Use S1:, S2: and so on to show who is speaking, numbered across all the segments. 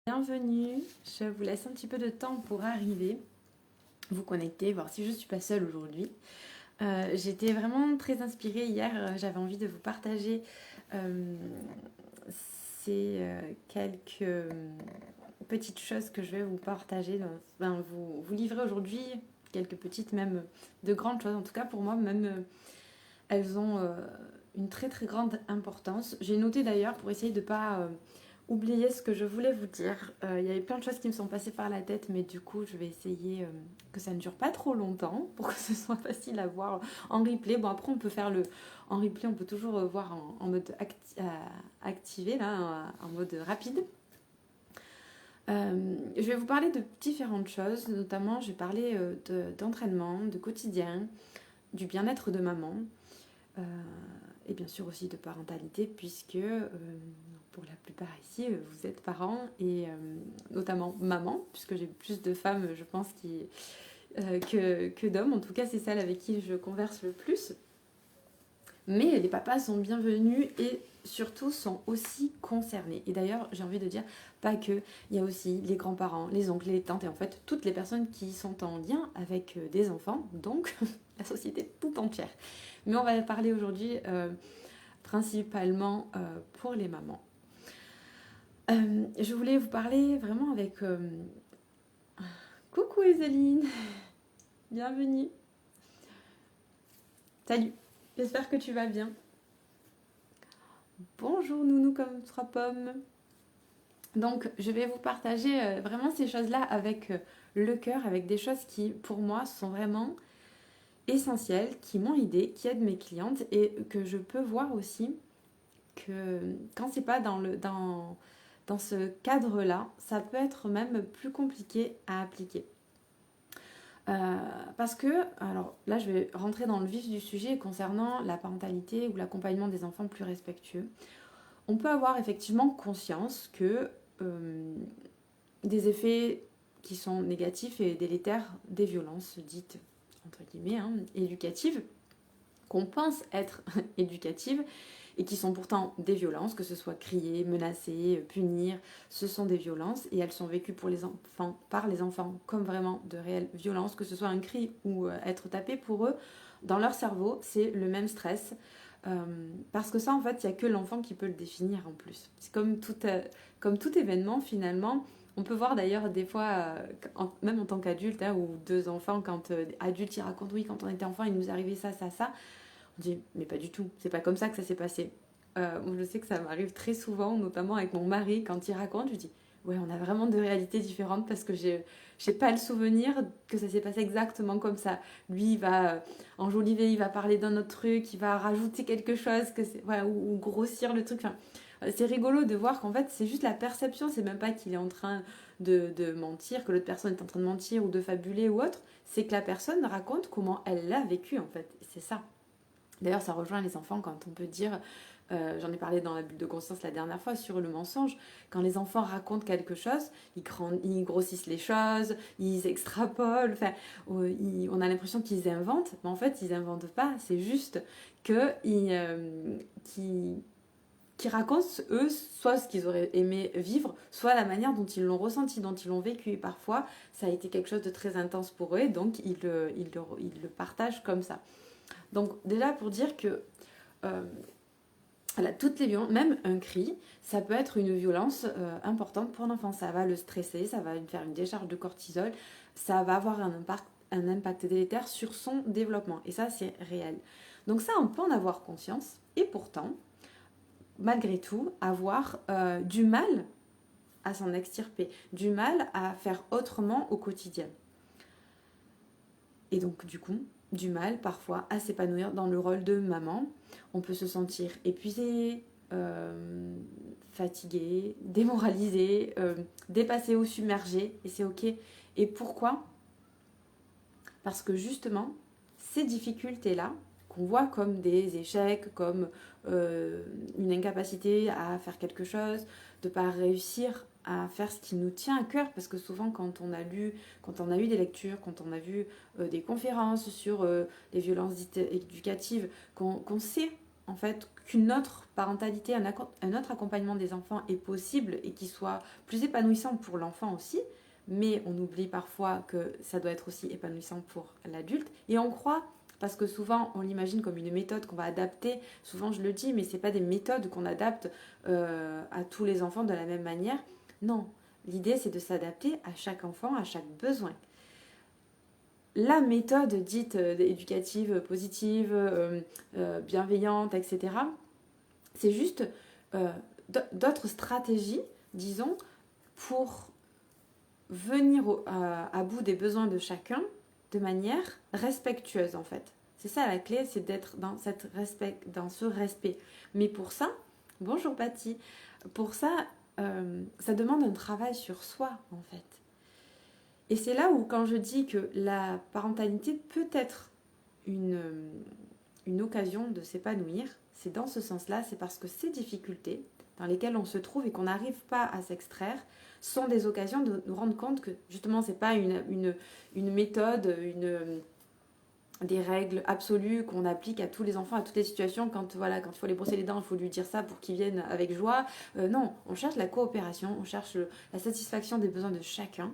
S1: Bienvenue, je vous laisse un petit peu de temps pour arriver, vous connecter, voir si je ne suis pas seule aujourd'hui. J'étais vraiment très inspirée hier, j'avais envie de vous partager euh, ces quelques petites choses que je vais vous partager, vous livrer aujourd'hui, quelques petites, même de grandes choses, en tout cas pour moi, même elles ont une très très grande importance. J'ai noté d'ailleurs pour essayer de ne pas oublier ce que je voulais vous dire. Il y avait plein de choses qui me sont passées par la tête, mais du coup, je vais essayer que ça ne dure pas trop longtemps pour que ce soit facile à voir en replay. Bon, après, on peut faire le. En replay, on peut toujours voir en mode activé, là, en mode rapide. Je vais vous parler de différentes choses, notamment je vais parler d'entraînement, de quotidien, du bien-être de maman, euh, et bien sûr aussi de parentalité, puisque pour la plupart ici, vous êtes parents et notamment maman, puisque j'ai plus de femmes, je pense, que d'hommes. En tout cas, c'est celle avec qui je converse le plus. Mais les papas sont bienvenus et surtout sont aussi concernés. Et d'ailleurs, j'ai envie de dire, pas que, il y a aussi les grands-parents, les oncles, les tantes et en fait toutes les personnes qui sont en lien avec des enfants, donc la société tout entière. Mais on va parler aujourd'hui principalement pour les mamans. Je voulais vous parler vraiment avec... Coucou Ezeline, bienvenue. Salut, j'espère que tu vas bien. Bonjour Nounou comme trois pommes. Donc je vais vous partager vraiment ces choses-là avec le cœur, avec des choses qui pour moi sont vraiment essentielles, qui m'ont aidé, qui aident mes clientes et que je peux voir aussi que quand c'est pas dans ce cadre-là, ça peut être même plus compliqué à appliquer. Parce que, alors là je vais rentrer dans le vif du sujet concernant la parentalité ou l'accompagnement des enfants plus respectueux. On peut avoir effectivement conscience que des effets qui sont négatifs et délétères des violences dites, entre guillemets, éducatives, qu'on pense être éducatives, et qui sont pourtant des violences, que ce soit crier, menacer, punir, ce sont des violences et elles sont vécues pour les enfants, par les enfants comme vraiment de réelles violences, que ce soit un cri ou être tapé pour eux, dans leur cerveau, c'est le même stress. Parce que ça, en fait, il n'y a que l'enfant qui peut le définir en plus. C'est comme tout événement, finalement. On peut voir d'ailleurs des fois, même en tant qu'adulte, ou deux enfants, quand adulte, ils racontent, oui, quand on était enfant, il nous arrivait ça, ça, ça. On dit, mais pas du tout, c'est pas comme ça que ça s'est passé. Je sais que ça m'arrive très souvent, notamment avec mon mari, quand il raconte, je dis, ouais, on a vraiment deux réalités différentes parce que j'ai pas le souvenir que ça s'est passé exactement comme ça. Lui, il va enjoliver, il va parler d'un autre truc, il va rajouter quelque chose, ou grossir le truc. Enfin, c'est rigolo de voir qu'en fait, c'est juste la perception, c'est même pas qu'il est en train de mentir, que l'autre personne est en train de mentir ou de fabuler ou autre, c'est que la personne raconte comment elle l'a vécu en fait. C'est ça. D'ailleurs, ça rejoint les enfants quand on peut dire, j'en ai parlé dans la bulle de conscience la dernière fois sur le mensonge, quand les enfants racontent quelque chose, ils grossissent les choses, ils extrapolent, enfin, on a l'impression qu'ils inventent, mais en fait, ils inventent pas, c'est juste qu'ils racontent, eux, soit ce qu'ils auraient aimé vivre, soit la manière dont ils l'ont ressenti, dont ils l'ont vécu. Et parfois, ça a été quelque chose de très intense pour eux, et donc ils le partagent comme ça. Donc déjà pour dire que toutes les violences, même un cri, ça peut être une violence importante pour l'enfant. Ça va le stresser, ça va lui faire une décharge de cortisol, ça va avoir un impact délétère sur son développement. Et ça, c'est réel. Donc ça, on peut en avoir conscience. Et pourtant, malgré tout, avoir du mal à s'en extirper, du mal à faire autrement au quotidien. Et donc, du coup, du mal parfois à s'épanouir dans le rôle de maman. On peut se sentir épuisé, fatigué, démoralisé, dépassé ou submergé, et c'est ok. Et pourquoi ? Parce que justement, ces difficultés-là, qu'on voit comme des échecs, comme une incapacité à faire quelque chose, de ne pas réussir à faire ce qui nous tient à cœur, parce que souvent quand on a eu des lectures, quand on a vu des conférences sur les violences dites éducatives, qu'on sait en fait qu'une autre parentalité, un autre accompagnement des enfants est possible et qui soit plus épanouissant pour l'enfant aussi, mais on oublie parfois que ça doit être aussi épanouissant pour l'adulte. Et on croit, parce que souvent on l'imagine comme une méthode qu'on va adapter, souvent je le dis, mais c'est pas des méthodes qu'on adapte à tous les enfants de la même manière. Non, l'idée c'est de s'adapter à chaque enfant, à chaque besoin. La méthode dite éducative, positive, bienveillante, etc., c'est juste d'autres stratégies, disons, pour venir à bout des besoins de chacun de manière respectueuse, en fait. C'est ça la clé, c'est d'être dans ce respect. Mais pour ça, bonjour Patty, pour ça, ça demande un travail sur soi, en fait. Et c'est là où, quand je dis que la parentalité peut être une occasion de s'épanouir, c'est dans ce sens-là, c'est parce que ces difficultés dans lesquelles on se trouve et qu'on n'arrive pas à s'extraire sont des occasions de nous rendre compte que justement c'est pas une méthode, des règles absolues qu'on applique à tous les enfants, à toutes les situations. Quand il faut les brosser les dents, il faut lui dire ça pour qu'ils viennent avec joie. Non, on cherche la coopération, on cherche la satisfaction des besoins de chacun.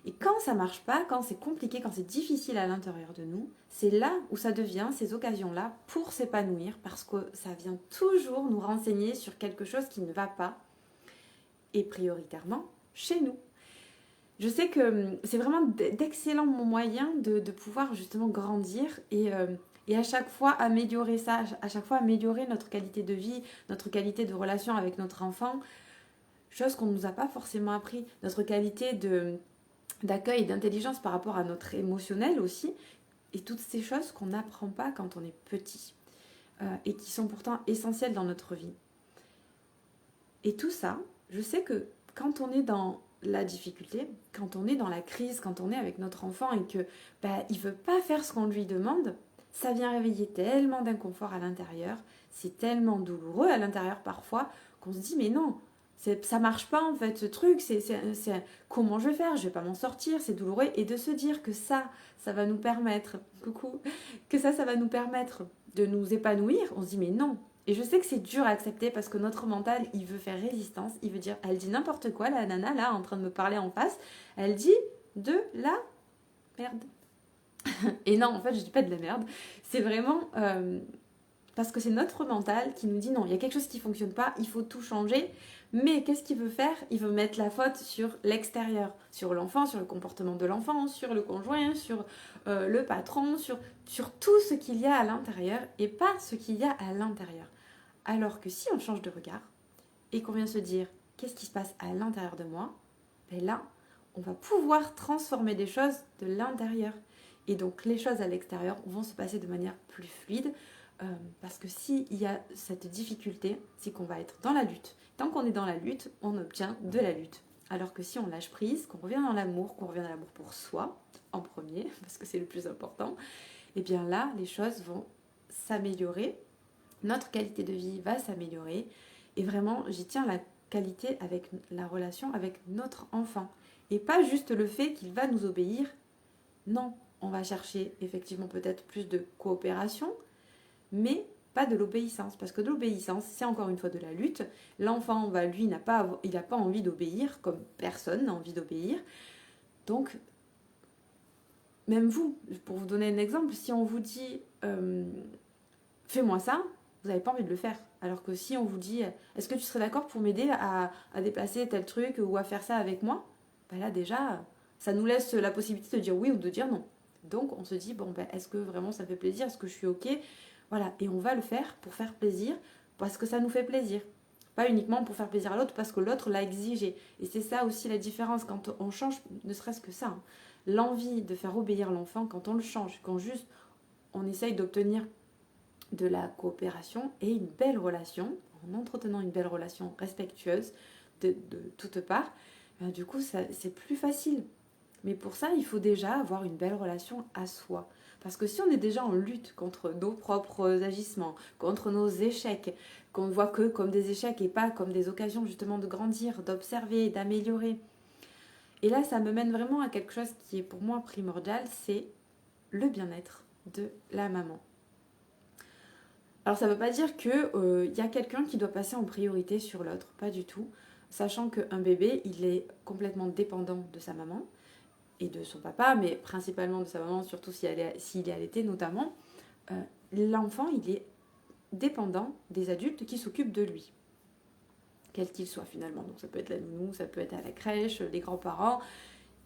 S1: Et quand ça marche pas, quand c'est compliqué, quand c'est difficile à l'intérieur de nous, c'est là où ça devient ces occasions-là pour s'épanouir, parce que ça vient toujours nous renseigner sur quelque chose qui ne va pas, et prioritairement chez nous. Je sais que c'est vraiment d'excellents moyens de pouvoir justement grandir et à chaque fois améliorer ça, à chaque fois améliorer notre qualité de vie, notre qualité de relation avec notre enfant, chose qu'on ne nous a pas forcément appris, notre qualité d'accueil et d'intelligence par rapport à notre émotionnel aussi, et toutes ces choses qu'on n'apprend pas quand on est petit, et qui sont pourtant essentielles dans notre vie. Et tout ça, je sais que quand on est dans la difficulté, quand on est dans la crise, quand on est avec notre enfant et que il veut pas faire ce qu'on lui demande, ça vient réveiller tellement d'inconfort à l'intérieur, c'est tellement douloureux à l'intérieur parfois qu'on se dit mais non, ça marche pas en fait ce truc, c'est comment je vais faire, je vais pas m'en sortir, c'est douloureux, et de se dire que ça va nous permettre, coucou, que ça va nous permettre de nous épanouir, on se dit mais non. Et je sais que c'est dur à accepter parce que notre mental, il veut faire résistance, il veut dire, elle dit n'importe quoi, la nana là en train de me parler en face, elle dit de la merde. Et non, en fait je dis pas de la merde, c'est vraiment parce que c'est notre mental qui nous dit non, il y a quelque chose qui fonctionne pas, il faut tout changer. Mais qu'est-ce qu'il veut faire? Il veut mettre la faute sur l'extérieur, sur l'enfant, sur le comportement de l'enfant, sur le conjoint, sur le patron, sur tout ce qu'il y a à l'intérieur et pas ce qu'il y a à l'intérieur. Alors que si on change de regard et qu'on vient se dire qu'est-ce qui se passe à l'intérieur de moi, ben là, on va pouvoir transformer des choses de l'intérieur. Et donc les choses à l'extérieur vont se passer de manière plus fluide, parce que s'il y a cette difficulté, c'est qu'on va être dans la lutte. Tant qu'on est dans la lutte, on obtient de la lutte. Alors que si on lâche prise, qu'on revient dans l'amour, qu'on revient dans l'amour pour soi, en premier, parce que c'est le plus important, et bien là, les choses vont s'améliorer, notre qualité de vie va s'améliorer, et vraiment, j'y tiens la qualité avec la relation avec notre enfant. Et pas juste le fait qu'il va nous obéir, non, on va chercher effectivement peut-être plus de coopération, mais pas de l'obéissance, parce que de l'obéissance, c'est encore une fois de la lutte. L'enfant, lui, il n'a pas envie d'obéir, comme personne n'a envie d'obéir. Donc, même vous, pour vous donner un exemple, si on vous dit fais-moi ça, vous n'avez pas envie de le faire. Alors que si on vous dit est-ce que tu serais d'accord pour m'aider à déplacer tel truc ou à faire ça avec moi, là déjà, ça nous laisse la possibilité de dire oui ou de dire non. Donc on se dit est-ce que vraiment ça fait plaisir, est-ce que je suis ok? Voilà, et on va le faire pour faire plaisir, parce que ça nous fait plaisir. Pas uniquement pour faire plaisir à l'autre, parce que l'autre l'a exigé. Et c'est ça aussi la différence quand on change, ne serait-ce que ça. L'envie de faire obéir l'enfant, quand on le change, quand juste on essaye d'obtenir de la coopération et une belle relation, en entretenant une belle relation respectueuse de toutes parts, du coup c'est plus facile. Mais pour ça, il faut déjà avoir une belle relation à soi. Parce que si on est déjà en lutte contre nos propres agissements, contre nos échecs, qu'on ne voit que comme des échecs et pas comme des occasions justement de grandir, d'observer, d'améliorer. Et là, ça me mène vraiment à quelque chose qui est pour moi primordial, c'est le bien-être de la maman. Alors ça ne veut pas dire qu'il y a quelqu'un qui doit passer en priorité sur l'autre, pas du tout. Sachant qu'un bébé, il est complètement dépendant de sa maman et de son papa, mais principalement de sa maman, surtout s'il est allaité notamment. L'enfant, il est dépendant des adultes qui s'occupent de lui, quel qu'il soit finalement. Donc ça peut être la nounou, ça peut être à la crèche, les grands-parents,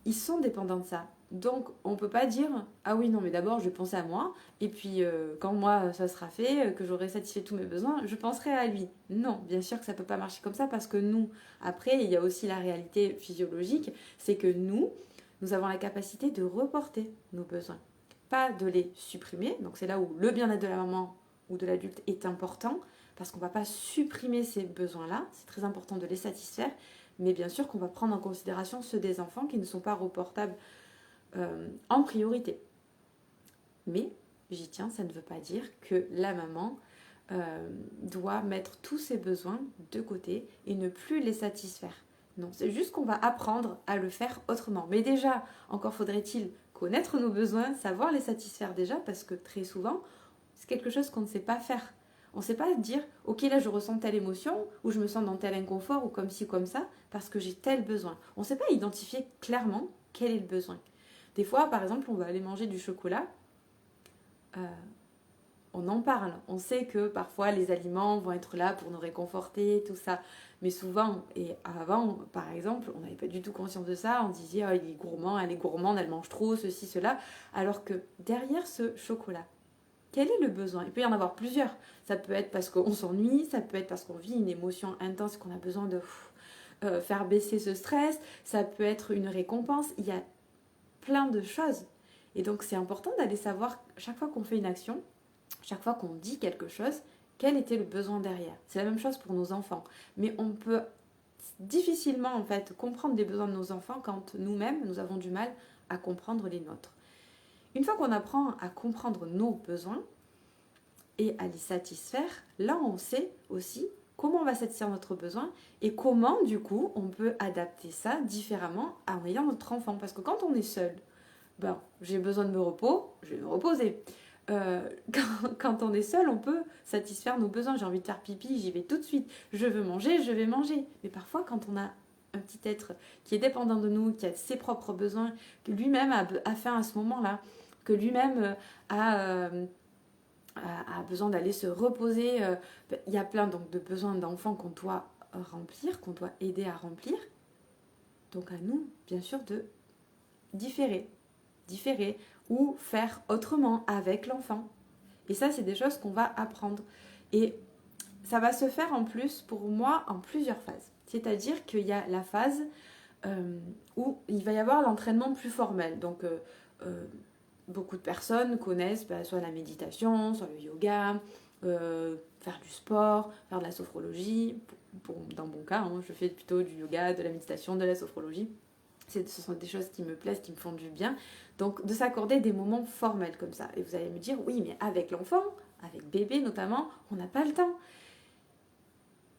S1: ils sont dépendants de ça. Donc on ne peut pas dire ah oui non mais d'abord je vais penser à moi et puis quand moi ça sera fait, que j'aurai satisfait tous mes besoins, je penserai à lui. Non, bien sûr que ça ne peut pas marcher comme ça parce que nous, après il y a aussi la réalité physiologique, c'est que nous avons la capacité de reporter nos besoins, pas de les supprimer. Donc c'est là où le bien-être de la maman ou de l'adulte est important parce qu'on ne va pas supprimer ces besoins-là, c'est très important de les satisfaire, mais bien sûr qu'on va prendre en considération ceux des enfants qui ne sont pas reportables en priorité. Mais, j'y tiens, ça ne veut pas dire que la maman doit mettre tous ses besoins de côté et ne plus les satisfaire. Non, c'est juste qu'on va apprendre à le faire autrement. Mais déjà, encore faudrait-il connaître nos besoins, savoir les satisfaire déjà, parce que très souvent, c'est quelque chose qu'on ne sait pas faire. On ne sait pas dire, ok là je ressens telle émotion, ou je me sens dans tel inconfort, ou comme ci, comme ça, parce que j'ai tel besoin. On ne sait pas identifier clairement quel est le besoin. Des fois, par exemple, on va aller manger du chocolat, on en parle. On sait que parfois les aliments vont être là pour nous réconforter, tout ça. Mais souvent, et avant, par exemple, on n'avait pas du tout conscience de ça. On disait, oh, il est gourmand, elle est gourmande, elle mange trop, ceci, cela. Alors que derrière ce chocolat, quel est le besoin? Il peut y en avoir plusieurs. Ça peut être parce qu'on s'ennuie, ça peut être parce qu'on vit une émotion intense, qu'on a besoin de faire baisser ce stress, ça peut être une récompense. Il y a plein de choses. Et donc c'est important d'aller savoir, chaque fois qu'on fait une action, chaque fois qu'on dit quelque chose, quel était le besoin derrière. C'est la même chose pour nos enfants. Mais on peut difficilement en fait comprendre les besoins de nos enfants quand nous-mêmes, nous avons du mal à comprendre les nôtres. Une fois qu'on apprend à comprendre nos besoins et à les satisfaire, là on sait aussi comment on va satisfaire notre besoin et comment du coup on peut adapter ça différemment en ayant notre enfant. Parce que quand on est seul, ben, j'ai besoin de me repos, je vais me reposer. Quand on est seul, on peut satisfaire nos besoins. J'ai envie de faire pipi, j'y vais tout de suite. Je veux manger, je vais manger. Mais parfois, quand on a un petit être qui est dépendant de nous, qui a ses propres besoins, que lui-même a faim à ce moment-là, que lui-même a besoin d'aller se reposer. Il y a plein donc, de besoins d'enfants qu'on doit remplir, qu'on doit aider à remplir. Donc à nous, bien sûr, de différer ou faire autrement avec l'enfant. Et ça, c'est des choses qu'on va apprendre. Et ça va se faire en plus, pour moi, en plusieurs phases. C'est-à-dire qu'il y a la phase où il va y avoir l'entraînement plus formel. Donc, beaucoup de personnes connaissent soit la méditation, soit le yoga, faire du sport, faire de la sophrologie. Dans mon cas, je fais plutôt du yoga, de la méditation, de la sophrologie. Ce sont des choses qui me plaisent, qui me font du bien. Donc, de s'accorder des moments formels comme ça. Et vous allez me dire, oui, mais avec l'enfant, avec bébé notamment, on n'a pas le temps.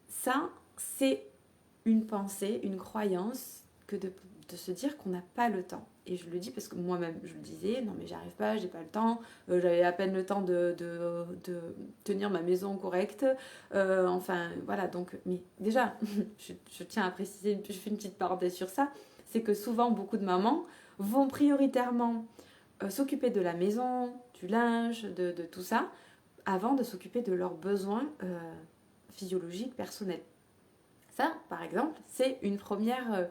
S1: Ça, c'est une pensée, une croyance que de se dire qu'on n'a pas le temps. Et je le dis parce que moi-même, je le disais, non mais j'arrive pas, j'ai pas le temps, j'avais à peine le temps de tenir ma maison correcte. Enfin, voilà, donc, mais déjà, je tiens à préciser, je fais une petite parenthèse sur ça, c'est que souvent, beaucoup de mamans vont prioritairement s'occuper de la maison, du linge, de tout ça, avant de s'occuper de leurs besoins physiologiques, personnels. Ça, par exemple, c'est une première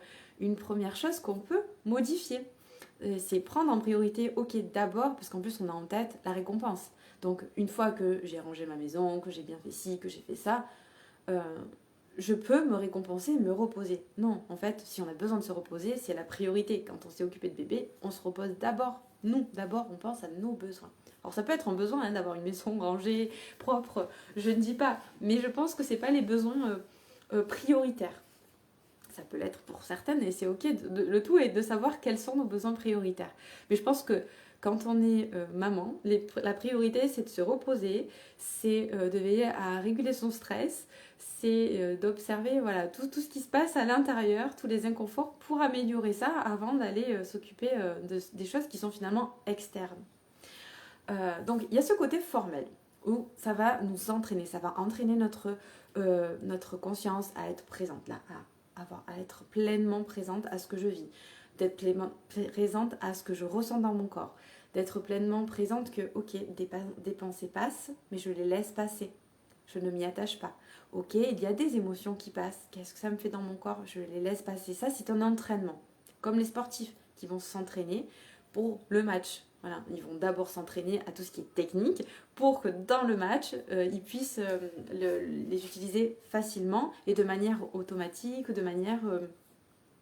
S1: chose qu'on peut modifier. C'est prendre en priorité, ok, d'abord, parce qu'en plus on a en tête la récompense. Donc, une fois que j'ai rangé ma maison, que j'ai bien fait ci, que j'ai fait ça, je peux me récompenser, me reposer. Non, en fait, si on a besoin de se reposer, c'est la priorité. Quand on s'est occupé de bébé, on se repose d'abord. Nous, d'abord, on pense à nos besoins. Alors, ça peut être un besoin d'avoir une maison rangée, propre, je ne dis pas. Mais je pense que ce n'est pas les besoins prioritaires. Ça peut l'être pour certaines et c'est ok. Le tout est de savoir quels sont nos besoins prioritaires. Mais je pense que quand on est maman, la priorité c'est de se reposer, c'est de veiller à réguler son stress, c'est d'observer voilà, tout ce qui se passe à l'intérieur, tous les inconforts pour améliorer ça avant d'aller s'occuper des choses qui sont finalement externes. Donc il y a ce côté formel où ça va nous entraîner, ça va entraîner notre conscience à être présente là, à être pleinement présente à ce que je vis, d'être pleinement présente à ce que je ressens dans mon corps, d'être pleinement présente que, ok, des pensées passent, mais je les laisse passer. Je ne m'y attache pas. Ok, il y a des émotions qui passent. Qu'est-ce que ça me fait dans mon corps? Je les laisse passer. Ça, c'est un entraînement. Comme les sportifs qui vont s'entraîner pour le match. Voilà, ils vont d'abord s'entraîner à tout ce qui est technique pour que dans le match, ils puissent les utiliser facilement et de manière automatique, de manière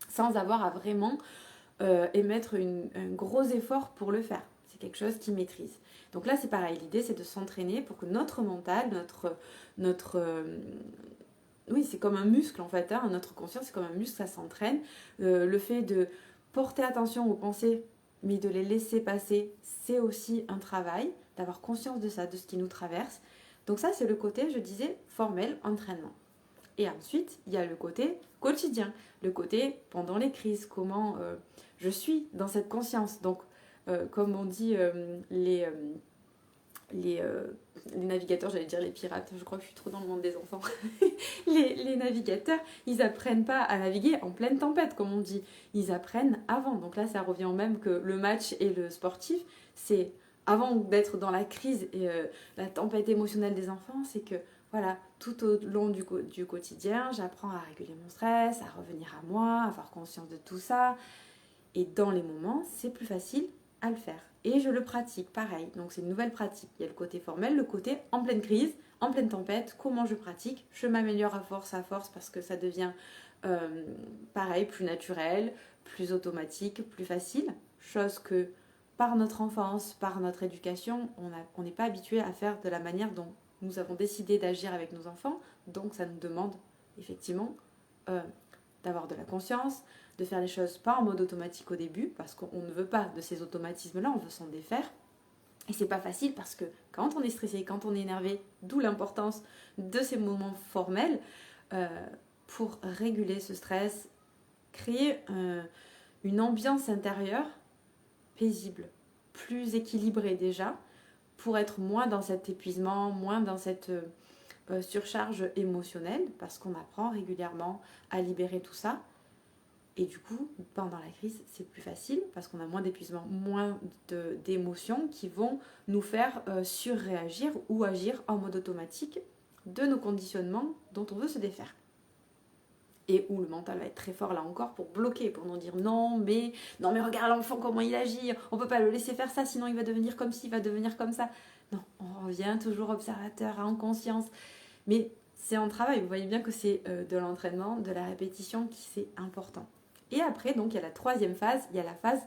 S1: sans avoir à vraiment émettre un gros effort pour le faire. C'est quelque chose qu'ils maîtrisent. Donc là, c'est pareil. L'idée, c'est de s'entraîner pour que notre mental, oui, c'est comme un muscle en fait. Hein, notre conscience, c'est comme un muscle, ça s'entraîne. Le fait de porter attention aux pensées, mais de les laisser passer, c'est aussi un travail, d'avoir conscience de ça, de ce qui nous traverse. Donc ça, c'est le côté, je disais, formel, entraînement. Et ensuite, il y a le côté quotidien, le côté pendant les crises, comment je suis dans cette conscience. Donc, comme on dit les, les navigateurs, j'allais dire les pirates, je crois que je suis trop dans le monde des enfants. Les navigateurs, ils apprennent pas à naviguer en pleine tempête, comme on dit. Ils apprennent avant. Donc là, ça revient au même que le match et le sportif. C'est avant d'être dans la crise et la tempête émotionnelle des enfants, c'est que voilà, tout au long du quotidien, j'apprends à réguler mon stress, à revenir à moi, à avoir conscience de tout ça. Et dans les moments, c'est plus facile à le faire. Et je le pratique, pareil. Donc c'est une nouvelle pratique. Il y a le côté formel, le côté en pleine crise, en pleine tempête. Comment je pratique? Je m'améliore à force parce que ça devient pareil, plus naturel, plus automatique, plus facile. Chose que par notre enfance, par notre éducation, on n'est pas habitué à faire de la manière dont nous avons décidé d'agir avec nos enfants. Donc ça nous demande effectivement d'avoir de la conscience, de faire les choses pas en mode automatique au début, parce qu'on ne veut pas de ces automatismes-là, on veut s'en défaire. Et c'est pas facile parce que quand on est stressé, quand on est énervé, d'où l'importance de ces moments formels pour réguler ce stress, créer une ambiance intérieure paisible, plus équilibrée déjà, pour être moins dans cet épuisement, moins dans cette surcharge émotionnelle, parce qu'on apprend régulièrement à libérer tout ça. Et du coup, pendant la crise, c'est plus facile parce qu'on a moins d'épuisement, moins d'émotions qui vont nous faire surréagir ou agir en mode automatique de nos conditionnements dont on veut se défaire. Et où le mental va être très fort là encore pour bloquer, pour nous dire non mais regarde l'enfant comment il agit, on peut pas le laisser faire ça sinon il va devenir comme ci, il va devenir comme ça. Non, on revient toujours observateur, en conscience. Mais c'est un travail, vous voyez bien que c'est de l'entraînement, de la répétition qui c'est important. Et après, donc, il y a la troisième phase, il y a la phase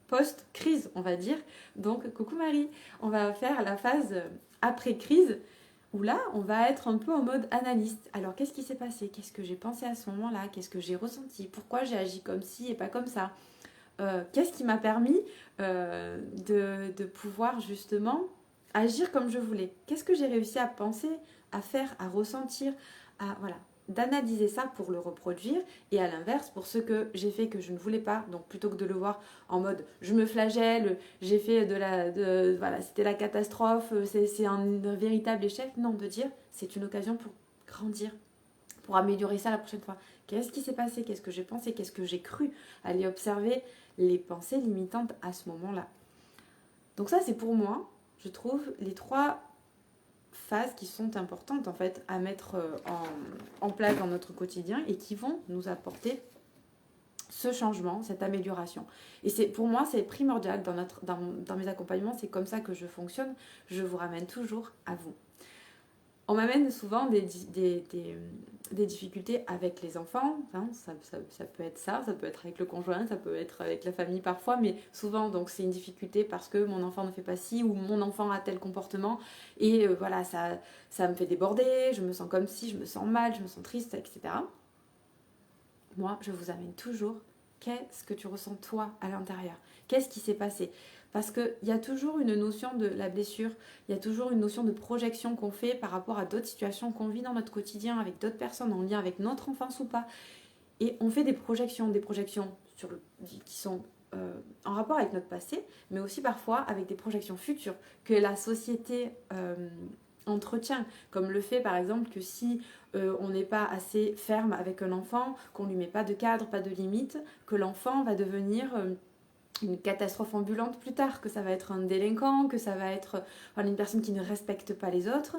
S1: post-crise, on va dire. Donc, coucou Marie, on va faire la phase après-crise, où là, on va être un peu en mode analyste. Alors, qu'est-ce qui s'est passé? Qu'est-ce que j'ai pensé à ce moment-là? Qu'est-ce que j'ai ressenti? Pourquoi j'ai agi comme ci et pas comme ça? Qu'est-ce qui m'a permis de pouvoir justement agir comme je voulais? Qu'est-ce que j'ai réussi à penser, à faire, à ressentir, voilà, d'analyser ça pour le reproduire, et à l'inverse pour ce que j'ai fait que je ne voulais pas, donc plutôt que de le voir en mode je me flagelle, j'ai fait voilà, c'était la catastrophe, c'est un véritable échec, non, de dire c'est une occasion pour grandir, pour améliorer ça la prochaine fois. Qu'est-ce qui s'est passé? Qu'est-ce que j'ai pensé? Qu'est-ce que j'ai cru? Aller observer les pensées limitantes à ce moment-là. Donc ça, c'est pour moi, je trouve, les trois phases qui sont importantes en fait à mettre en place dans notre quotidien et qui vont nous apporter ce changement, cette amélioration. Et pour moi, c'est primordial dans mes accompagnements, c'est comme ça que je fonctionne, je vous ramène toujours à vous. On m'amène souvent des difficultés avec les enfants, hein, ça peut être ça peut être avec le conjoint, ça peut être avec la famille parfois, mais souvent donc c'est une difficulté parce que mon enfant ne fait pas ci ou mon enfant a tel comportement et voilà, ça me fait déborder, je me sens comme si, je me sens mal, je me sens triste, etc. Moi, je vous amène toujours, qu'est-ce que tu ressens toi à l'intérieur? Qu'est-ce qui s'est passé? Parce qu'il y a toujours une notion de la blessure, il y a toujours une notion de projection qu'on fait par rapport à d'autres situations qu'on vit dans notre quotidien avec d'autres personnes en lien avec notre enfance ou pas. Et on fait des projections qui sont en rapport avec notre passé, mais aussi parfois avec des projections futures que la société entretient, comme le fait par exemple que si on n'est pas assez ferme avec un enfant, qu'on ne lui met pas de cadre, pas de limite, que l'enfant va devenir une catastrophe ambulante plus tard, que ça va être un délinquant, que ça va être une personne qui ne respecte pas les autres,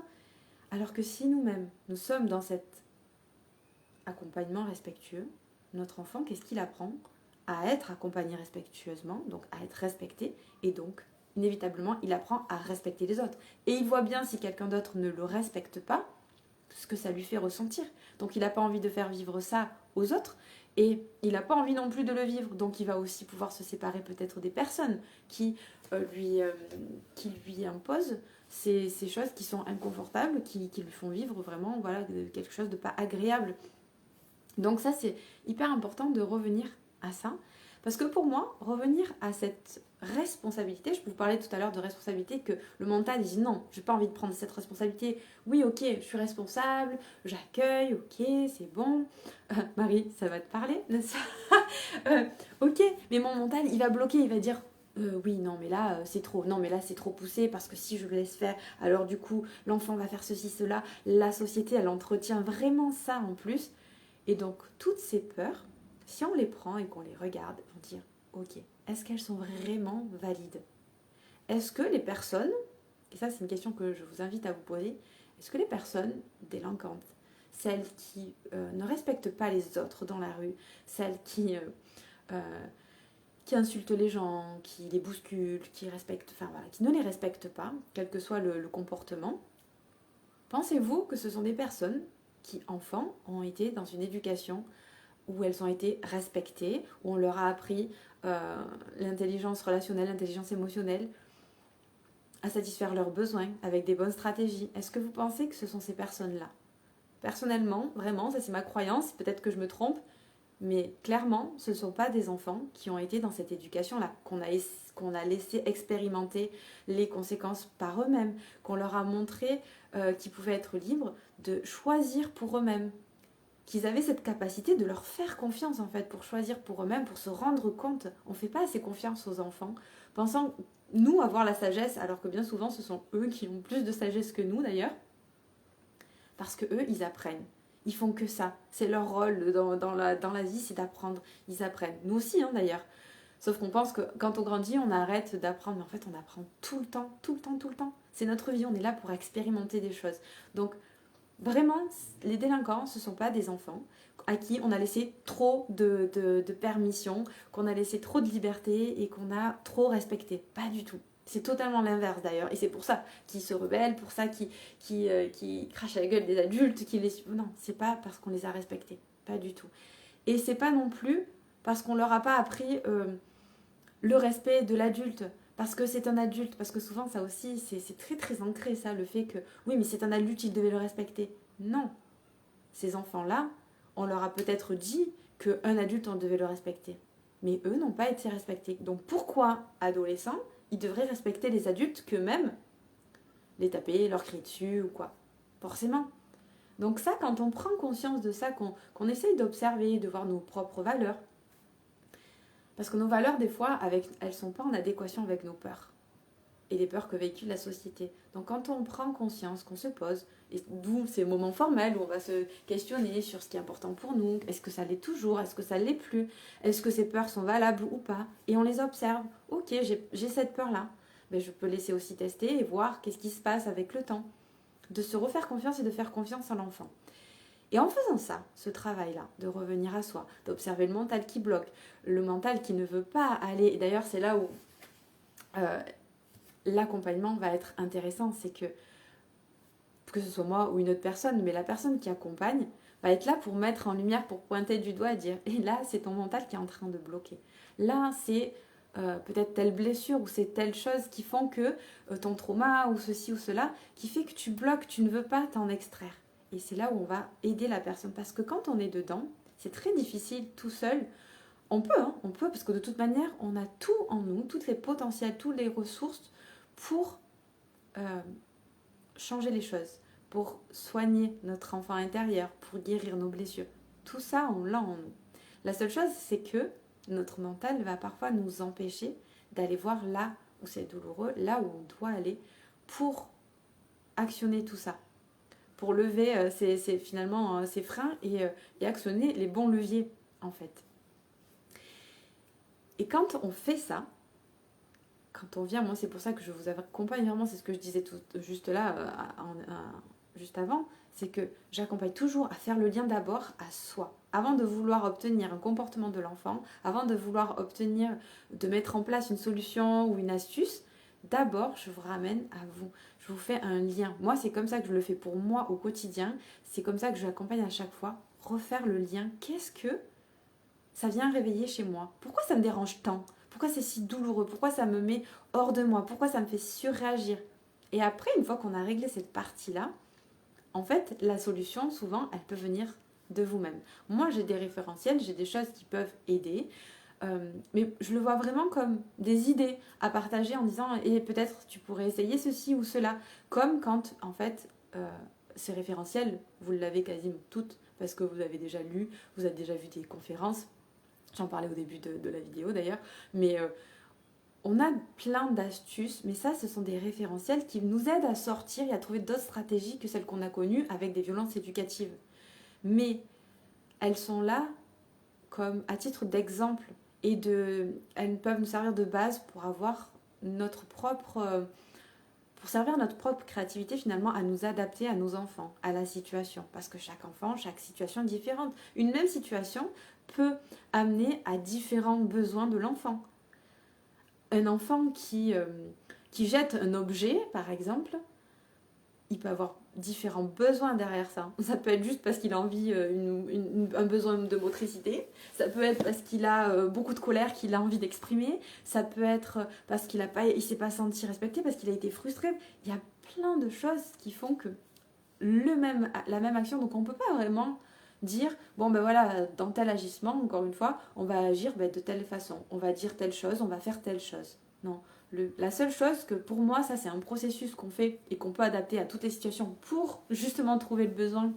S1: alors que si nous-mêmes, nous sommes dans cet accompagnement respectueux, notre enfant, qu'est-ce qu'il apprend? À être accompagné respectueusement, donc à être respecté, et donc, inévitablement, il apprend à respecter les autres. Et il voit bien si quelqu'un d'autre ne le respecte pas, ce que ça lui fait ressentir. Donc il n'a pas envie de faire vivre ça aux autres, et il n'a pas envie non plus de le vivre. Donc il va aussi pouvoir se séparer peut-être des personnes qui lui imposent ces choses qui sont inconfortables, qui lui font vivre vraiment quelque chose de pas agréable. Donc ça, c'est hyper important de revenir à ça. Parce que pour moi, revenir à cette responsabilité, je vous parlais tout à l'heure de responsabilité, que le mental dit non, je n'ai pas envie de prendre cette responsabilité. Oui, ok, je suis responsable, j'accueille, ok, c'est bon. Marie, ça va te parler, n'est-ce pas? Ok, mais mon mental, il va bloquer, il va dire oui, non, mais là, c'est trop. Non, mais là, c'est trop poussé parce que si je le laisse faire, alors du coup, l'enfant va faire ceci, cela. La société, elle entretient vraiment ça en plus. Et donc, toutes ces peurs, si on les prend et qu'on les regarde, on va dire, ok, est-ce qu'elles sont vraiment valides? Est-ce que les personnes, et ça c'est une question que je vous invite à vous poser, est-ce que les personnes délinquantes, celles qui ne respectent pas les autres dans la rue, celles qui insultent les gens, qui les bousculent, qui ne les respectent pas, quel que soit le comportement, pensez-vous que ce sont des personnes qui, enfants, ont été dans une éducation où elles ont été respectées, où on leur a appris l'intelligence relationnelle, l'intelligence émotionnelle, à satisfaire leurs besoins avec des bonnes stratégies? Est-ce que vous pensez que ce sont ces personnes-là? Personnellement, vraiment, ça c'est ma croyance, peut-être que je me trompe, mais clairement, ce ne sont pas des enfants qui ont été dans cette éducation-là, qu'on a laissé expérimenter les conséquences par eux-mêmes, qu'on leur a montré qu'ils pouvaient être libres de choisir pour eux-mêmes, qu'ils avaient cette capacité de leur faire confiance en fait, pour choisir pour eux-mêmes, pour se rendre compte. On ne fait pas assez confiance aux enfants, pensant nous avoir la sagesse, alors que bien souvent ce sont eux qui ont plus de sagesse que nous d'ailleurs, parce que eux ils apprennent. Ils font que ça. C'est leur rôle dans la vie, c'est d'apprendre. Ils apprennent. Nous aussi d'ailleurs. Sauf qu'on pense que quand on grandit, on arrête d'apprendre. Mais en fait, on apprend tout le temps, tout le temps, tout le temps. C'est notre vie, on est là pour expérimenter des choses. Donc, vraiment, les délinquants, ce ne sont pas des enfants à qui on a laissé trop de permission, qu'on a laissé trop de liberté et qu'on a trop respecté. Pas du tout. C'est totalement l'inverse d'ailleurs. Et c'est pour ça qu'ils se rebellent, pour ça qu'ils crachent à la gueule des adultes. Non, c'est pas parce qu'on les a respectés. Pas du tout. Et c'est pas non plus parce qu'on leur a pas appris le respect de l'adulte. Parce que c'est un adulte, parce que souvent ça aussi, c'est très très ancré ça, le fait que oui, mais c'est un adulte, il devait le respecter. Non, ces enfants-là, on leur a peut-être dit qu'un adulte, on devait le respecter. Mais eux n'ont pas été respectés. Donc pourquoi, adolescents, ils devraient respecter les adultes qu'eux-mêmes les taper, leur crier dessus ou quoi? Forcément. Donc ça, quand on prend conscience de ça, qu'on essaye d'observer, de voir nos propres valeurs, parce que nos valeurs, des fois, elles sont pas en adéquation avec nos peurs et les peurs que véhicule la société. Donc quand on prend conscience, qu'on se pose, et d'où ces moments formels où on va se questionner sur ce qui est important pour nous, est-ce que ça l'est toujours, est-ce que ça l'est plus, est-ce que ces peurs sont valables ou pas, et on les observe. Ok, j'ai cette peur-là, mais je peux laisser aussi tester et voir qu'est-ce qui se passe avec le temps, de se refaire confiance et de faire confiance à l'enfant. Et en faisant ça, ce travail-là, de revenir à soi, d'observer le mental qui bloque, le mental qui ne veut pas aller, et d'ailleurs c'est là où l'accompagnement va être intéressant, c'est que ce soit moi ou une autre personne, mais la personne qui accompagne va être là pour mettre en lumière, pour pointer du doigt et dire, et là c'est ton mental qui est en train de bloquer. Là c'est peut-être telle blessure ou c'est telle chose qui font que ton trauma ou ceci ou cela, qui fait que tu bloques, tu ne veux pas t'en extraire. Et c'est là où on va aider la personne, parce que quand on est dedans, c'est très difficile tout seul. On peut, parce que de toute manière, on a tout en nous, tous les potentiels, toutes les ressources pour changer les choses, pour soigner notre enfant intérieur, pour guérir nos blessures. Tout ça, on l'a en nous. La seule chose, c'est que notre mental va parfois nous empêcher d'aller voir là où c'est douloureux, là où on doit aller pour actionner tout ça, pour lever finalement ces freins et actionner les bons leviers en fait. Et quand on fait ça, quand on vient, moi c'est pour ça que je vous accompagne vraiment, c'est ce que je disais tout juste là, juste avant, c'est que j'accompagne toujours à faire le lien d'abord à soi. Avant de vouloir obtenir un comportement de l'enfant, avant de vouloir obtenir, de mettre en place une solution ou une astuce, d'abord je vous ramène à vous. Je vous fais un lien. Moi c'est comme ça que je le fais pour moi au quotidien. C'est comme ça que je l'accompagne à chaque fois. Refaire le lien. Qu'est-ce que ça vient réveiller chez moi? Pourquoi ça me dérange tant? Pourquoi c'est si douloureux? Pourquoi ça me met hors de moi? Pourquoi ça me fait surréagir? Et après, une fois qu'on a réglé cette partie-là, en fait, la solution, souvent, elle peut venir de vous-même. Moi, j'ai des référentiels, j'ai des choses qui peuvent aider, mais je le vois vraiment comme des idées à partager en disant « et peut-être tu pourrais essayer ceci ou cela ». Comme quand, en fait, ces référentiels, vous l'avez quasiment toutes, parce que vous avez déjà lu, vous avez déjà vu des conférences. J'en parlais au début de la vidéo d'ailleurs, mais on a plein d'astuces, mais ça, ce sont des référentiels qui nous aident à sortir et à trouver d'autres stratégies que celles qu'on a connues avec des violences éducatives. Mais elles sont là comme à titre d'exemple et elles peuvent nous servir de base pour avoir pour servir notre propre créativité finalement à nous adapter à nos enfants, à la situation. Parce que chaque enfant, chaque situation est différente. Une même situation peut amener à différents besoins de l'enfant. Un enfant qui jette un objet, par exemple, il peut avoir différents besoins derrière ça. Ça peut être juste parce qu'il a envie, un besoin de motricité. Ça peut être parce qu'il a beaucoup de colère qu'il a envie d'exprimer. Ça peut être parce qu'il ne s'est pas senti respecté, parce qu'il a été frustré. Il y a plein de choses qui font que la même action, donc on ne peut pas vraiment dire, bon ben voilà, dans tel agissement, encore une fois, on va agir de telle façon. On va dire telle chose, on va faire telle chose. Non. La seule chose que pour moi, ça c'est un processus qu'on fait et qu'on peut adapter à toutes les situations pour justement trouver le besoin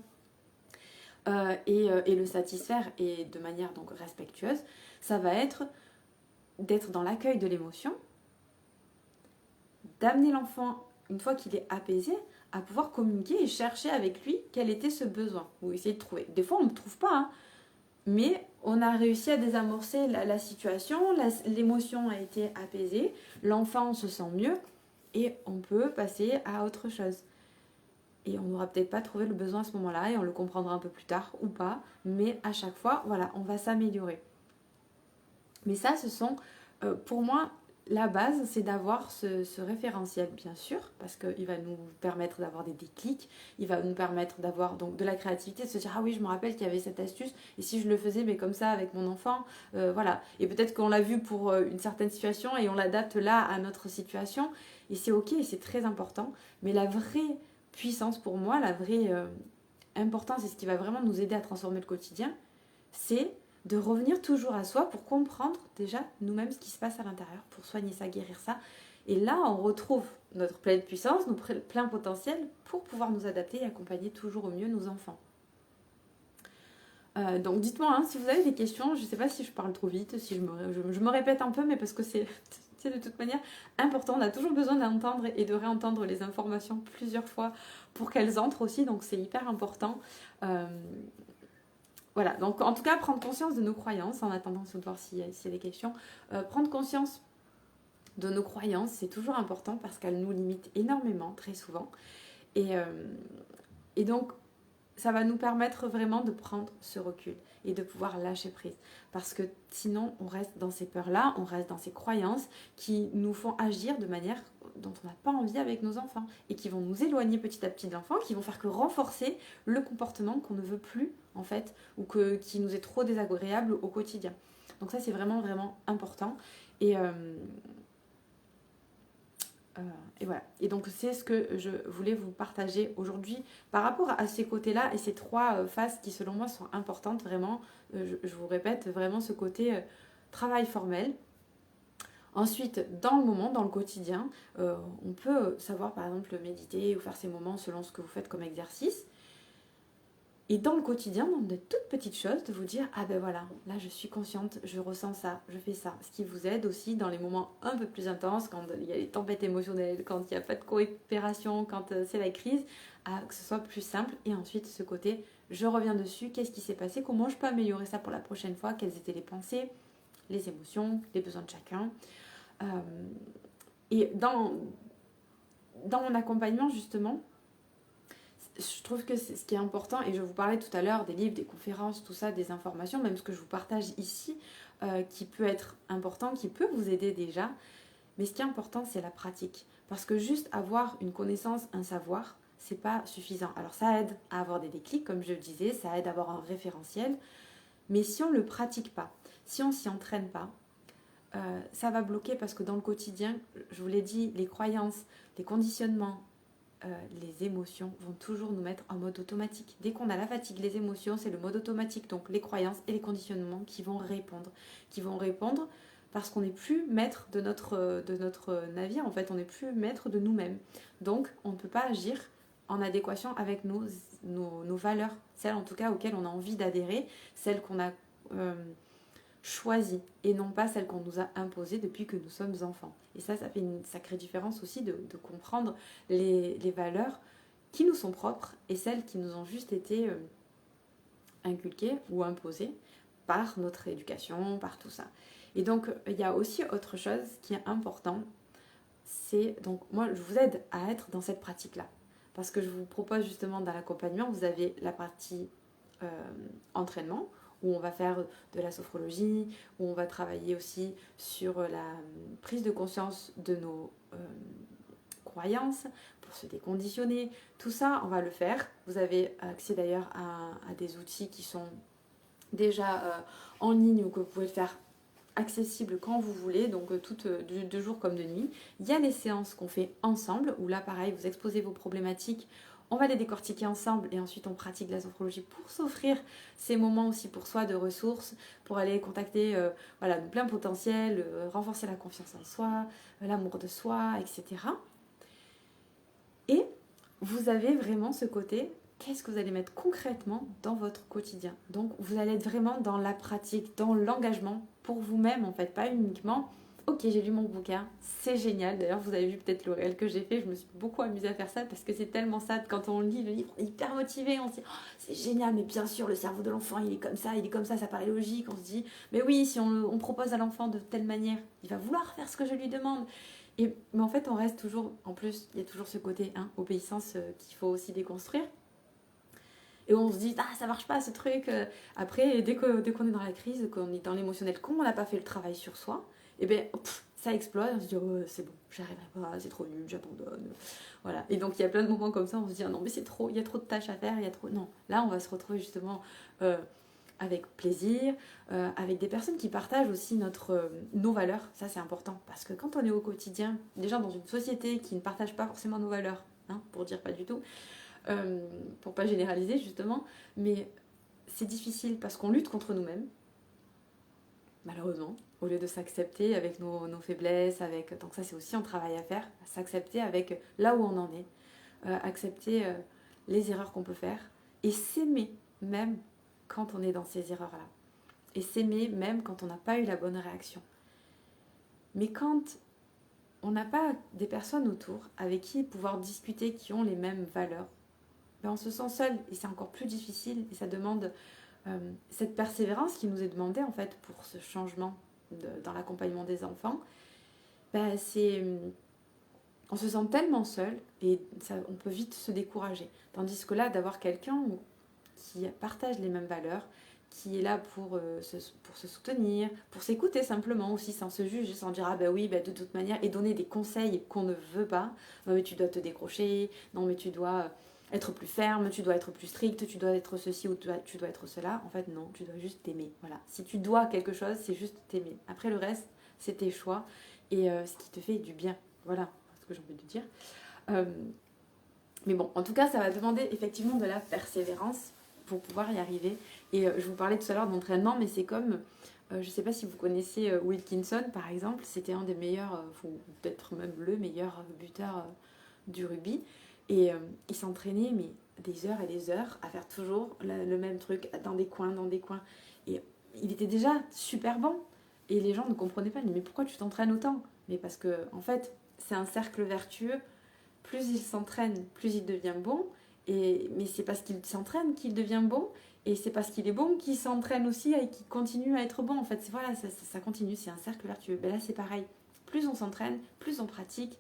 S1: et le satisfaire et de manière donc respectueuse, ça va être d'être dans l'accueil de l'émotion, d'amener l'enfant, une fois qu'il est apaisé, à pouvoir communiquer et chercher avec lui quel était ce besoin ou essayer de trouver. Des fois on ne le trouve pas, hein, mais on a réussi à désamorcer la situation, l'émotion a été apaisée, l'enfant se sent mieux et on peut passer à autre chose. Et on n'aura peut-être pas trouvé le besoin à ce moment-là et on le comprendra un peu plus tard ou pas, mais à chaque fois, voilà, on va s'améliorer. Mais ça, ce sont, pour moi, la base, c'est d'avoir ce référentiel, bien sûr, parce qu'il va nous permettre d'avoir des déclics, il va nous permettre d'avoir donc de la créativité, de se dire « Ah oui, je me rappelle qu'il y avait cette astuce, et si je le faisais mais comme ça avec mon enfant, voilà. » Et peut-être qu'on l'a vu pour une certaine situation et on l'adapte là à notre situation, et c'est ok, et c'est très important. Mais la vraie puissance pour moi, la vraie importance, et ce qui va vraiment nous aider à transformer le quotidien, c'est de revenir toujours à soi pour comprendre déjà nous-mêmes ce qui se passe à l'intérieur, pour soigner ça, guérir ça. Et là, on retrouve notre pleine puissance, notre plein potentiel pour pouvoir nous adapter et accompagner toujours au mieux nos enfants. Donc dites-moi hein, si vous avez des questions, je ne sais pas si je parle trop vite, si je me répète un peu, mais parce que c'est de toute manière important. On a toujours besoin d'entendre et de réentendre les informations plusieurs fois pour qu'elles entrent aussi, donc c'est hyper important. Voilà, donc en tout cas, prendre conscience de nos croyances, en attendant de voir s'il y a des questions. Prendre conscience de nos croyances, c'est toujours important parce qu'elles nous limitent énormément, très souvent. Et donc, ça va nous permettre vraiment de prendre ce recul et de pouvoir lâcher prise. Parce que sinon, on reste dans ces peurs-là, on reste dans ces croyances qui nous font agir de manière dont on n'a pas envie avec nos enfants et qui vont nous éloigner petit à petit de l'enfant, qui vont faire que renforcer le comportement qu'on ne veut plus, en fait, ou qui nous est trop désagréable au quotidien. Donc ça, c'est vraiment, vraiment important. Et voilà. Et donc c'est ce que je voulais vous partager aujourd'hui par rapport à ces côtés-là et ces trois phases qui selon moi sont importantes vraiment. Je vous répète vraiment ce côté travail formel. Ensuite, dans le moment, dans le quotidien, on peut savoir par exemple méditer ou faire ces moments selon ce que vous faites comme exercice. Et dans le quotidien, dans de toutes petites choses, de vous dire, ah ben voilà, là je suis consciente, je ressens ça, je fais ça. Ce qui vous aide aussi dans les moments un peu plus intenses, quand il y a les tempêtes émotionnelles, quand il n'y a pas de coopération, quand c'est la crise, à que ce soit plus simple. Et ensuite, ce côté, je reviens dessus, qu'est-ce qui s'est passé, comment je peux améliorer ça pour la prochaine fois, quelles étaient les pensées, les émotions, les besoins de chacun. Euh, et dans mon accompagnement, justement, je trouve que c'est ce qui est important, et je vous parlais tout à l'heure des livres, des conférences, tout ça, des informations, même ce que je vous partage ici, qui peut être important, qui peut vous aider déjà, mais ce qui est important, c'est la pratique. Parce que juste avoir une connaissance, un savoir, c'est pas suffisant. Alors ça aide à avoir des déclics, comme je le disais, ça aide à avoir un référentiel, mais si on ne le pratique pas, si on s'y entraîne pas, ça va bloquer parce que dans le quotidien, je vous l'ai dit, les croyances, les conditionnements, les émotions vont toujours nous mettre en mode automatique. Dès qu'on a la fatigue, les émotions, c'est le mode automatique. Donc les croyances et les conditionnements qui vont répondre. Qui vont répondre parce qu'on n'est plus maître de notre navire. En fait, on n'est plus maître de nous-mêmes. Donc on ne peut pas agir en adéquation avec nos valeurs. Celles en tout cas auxquelles on a envie d'adhérer. Celles qu'on a choisies et non pas celles qu'on nous a imposées depuis que nous sommes enfants. Et ça fait une sacrée différence aussi de comprendre les valeurs qui nous sont propres et celles qui nous ont juste été inculquées ou imposées par notre éducation, par tout ça. Et donc, il y a aussi autre chose qui est important, c'est, donc moi, je vous aide à être dans cette pratique-là. Parce que je vous propose justement dans l'accompagnement, vous avez la partie entraînement, où on va faire de la sophrologie, où on va travailler aussi sur la prise de conscience de nos croyances, pour se déconditionner. Tout ça, on va le faire. Vous avez accès d'ailleurs à des outils qui sont déjà en ligne ou que vous pouvez le faire accessible quand vous voulez, donc de jour comme de nuit. Il y a les séances qu'on fait ensemble, où là, pareil, vous exposez vos problématiques, on va les décortiquer ensemble et ensuite on pratique la sophrologie pour s'offrir ces moments aussi pour soi de ressources, pour aller contacter voilà, plein potentiel, renforcer la confiance en soi, l'amour de soi, etc. Et vous avez vraiment ce côté, qu'est-ce que vous allez mettre concrètement dans votre quotidien. Donc vous allez être vraiment dans la pratique, dans l'engagement pour vous-même en fait, pas uniquement ok j'ai lu mon bouquin, c'est génial. D'ailleurs vous avez vu peut-être le réel que j'ai fait, je me suis beaucoup amusée à faire ça parce que c'est tellement ça, quand on lit le livre on est hyper motivé, on se dit oh, c'est génial, mais bien sûr le cerveau de l'enfant il est comme ça paraît logique, on se dit mais oui si on propose à l'enfant de telle manière, il va vouloir faire ce que je lui demande. Mais en fait, on reste toujours, en plus, il y a toujours ce côté obéissance qu'il faut aussi déconstruire. Et on se dit, ah, ça marche pas ce truc. Après, dès qu'on est dans la crise, qu'on est dans l'émotionnel, qu'on n'a pas fait le travail sur soi, et bien, ça explose. On se dit, oh, c'est bon, j'y arriverai pas, c'est trop nul, j'abandonne. Voilà. Et donc, il y a plein de moments comme ça, on se dit, ah, non, mais c'est trop, il y a trop de tâches à faire, il y a trop. Non, là, on va se retrouver justement avec plaisir, avec des personnes qui partagent aussi nos valeurs. Ça, c'est important. Parce que quand on est au quotidien, déjà dans une société qui ne partage pas forcément nos valeurs, pour dire pas du tout, pour pas généraliser justement, mais c'est difficile parce qu'on lutte contre nous-mêmes, malheureusement, au lieu de s'accepter avec nos faiblesses, donc ça c'est aussi un travail à faire, s'accepter avec là où on en est, accepter les erreurs qu'on peut faire et s'aimer même quand on est dans ces erreurs-là. Et s'aimer même quand on n'a pas eu la bonne réaction. Mais quand on n'a pas des personnes autour avec qui pouvoir discuter qui ont les mêmes valeurs, ben on se sent seul et c'est encore plus difficile et ça demande cette persévérance qui nous est demandée en fait pour ce changement dans l'accompagnement des enfants. Ben on se sent tellement seul et on peut vite se décourager. Tandis que là, d'avoir quelqu'un qui partage les mêmes valeurs, qui est là pour se soutenir, pour s'écouter simplement aussi, sans se juger, sans dire ah ben oui, ben de toute manière, et donner des conseils qu'on ne veut pas. Non mais tu dois te décrocher, non mais tu dois être plus ferme, tu dois être plus strict, tu dois être ceci ou tu dois être cela. En fait non, tu dois juste t'aimer. Voilà. Si tu dois quelque chose, c'est juste t'aimer. Après le reste, c'est tes choix et ce qui te fait du bien. Voilà ce que j'ai envie de dire. Mais bon, en tout cas, ça va demander effectivement de la persévérance pour pouvoir y arriver. Et je vous parlais tout à l'heure d'entraînement, mais c'est comme, je ne sais pas si vous connaissez Wilkinson par exemple, c'était un des meilleurs, ou peut-être même le meilleur buteur du rugby. Et il s'entraînait, mais des heures et des heures à faire toujours le même truc dans des coins. Et il était déjà super bon. Et les gens ne comprenaient pas. Ils disaient, mais pourquoi tu t'entraînes autant? Mais parce que, en fait, c'est un cercle vertueux. Plus il s'entraîne, plus il devient bon. Mais c'est parce qu'il s'entraîne qu'il devient bon. Et c'est parce qu'il est bon qu'il s'entraîne aussi et qu'il continue à être bon. En fait, voilà, ça continue. C'est un cercle vertueux. Ben là, c'est pareil. Plus on s'entraîne, plus on pratique,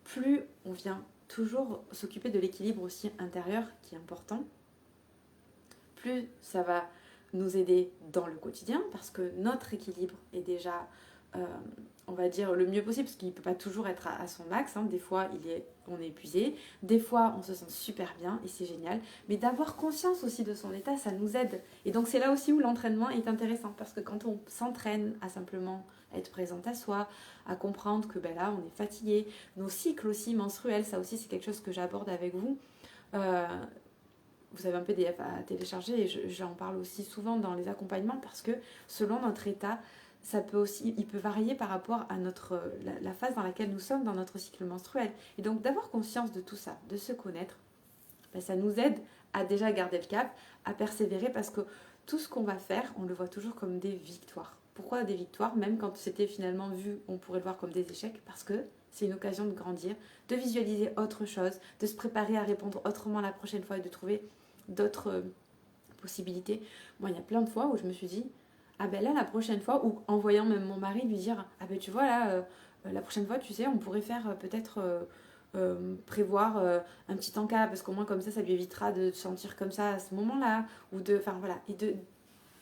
S1: plus on vient toujours s'occuper de l'équilibre aussi intérieur qui est important, plus ça va nous aider dans le quotidien parce que notre équilibre est déjà, euh, on va dire, le mieux possible parce qu'il ne peut pas toujours être à son max. Hein. Des fois, on est épuisé, des fois, on se sent super bien et c'est génial. Mais d'avoir conscience aussi de son état, ça nous aide. Et donc, c'est là aussi où l'entraînement est intéressant parce que quand on s'entraîne à simplement être présente à soi, à comprendre que ben là, on est fatigué, nos cycles aussi menstruels, ça aussi, c'est quelque chose que j'aborde avec vous. Euh, vous avez un PDF à télécharger et j'en parle aussi souvent dans les accompagnements parce que selon notre état, il peut varier par rapport à la phase dans laquelle nous sommes dans notre cycle menstruel. Et donc d'avoir conscience de tout ça, de se connaître, ben, ça nous aide à déjà garder le cap, à persévérer parce que tout ce qu'on va faire, on le voit toujours comme des victoires. Pourquoi des victoires? Même quand c'était finalement vu, on pourrait le voir comme des échecs parce que c'est une occasion de grandir, de visualiser autre chose, de se préparer à répondre autrement la prochaine fois et de trouver d'autres possibilités. Moi, il y a plein de fois où je me suis dit, ah ben là, la prochaine fois, ou en voyant même mon mari lui dire, ah ben tu vois là, la prochaine fois, tu sais, on pourrait faire peut-être prévoir un petit encas, parce qu'au moins comme ça lui évitera de se sentir comme ça à ce moment-là, enfin voilà, et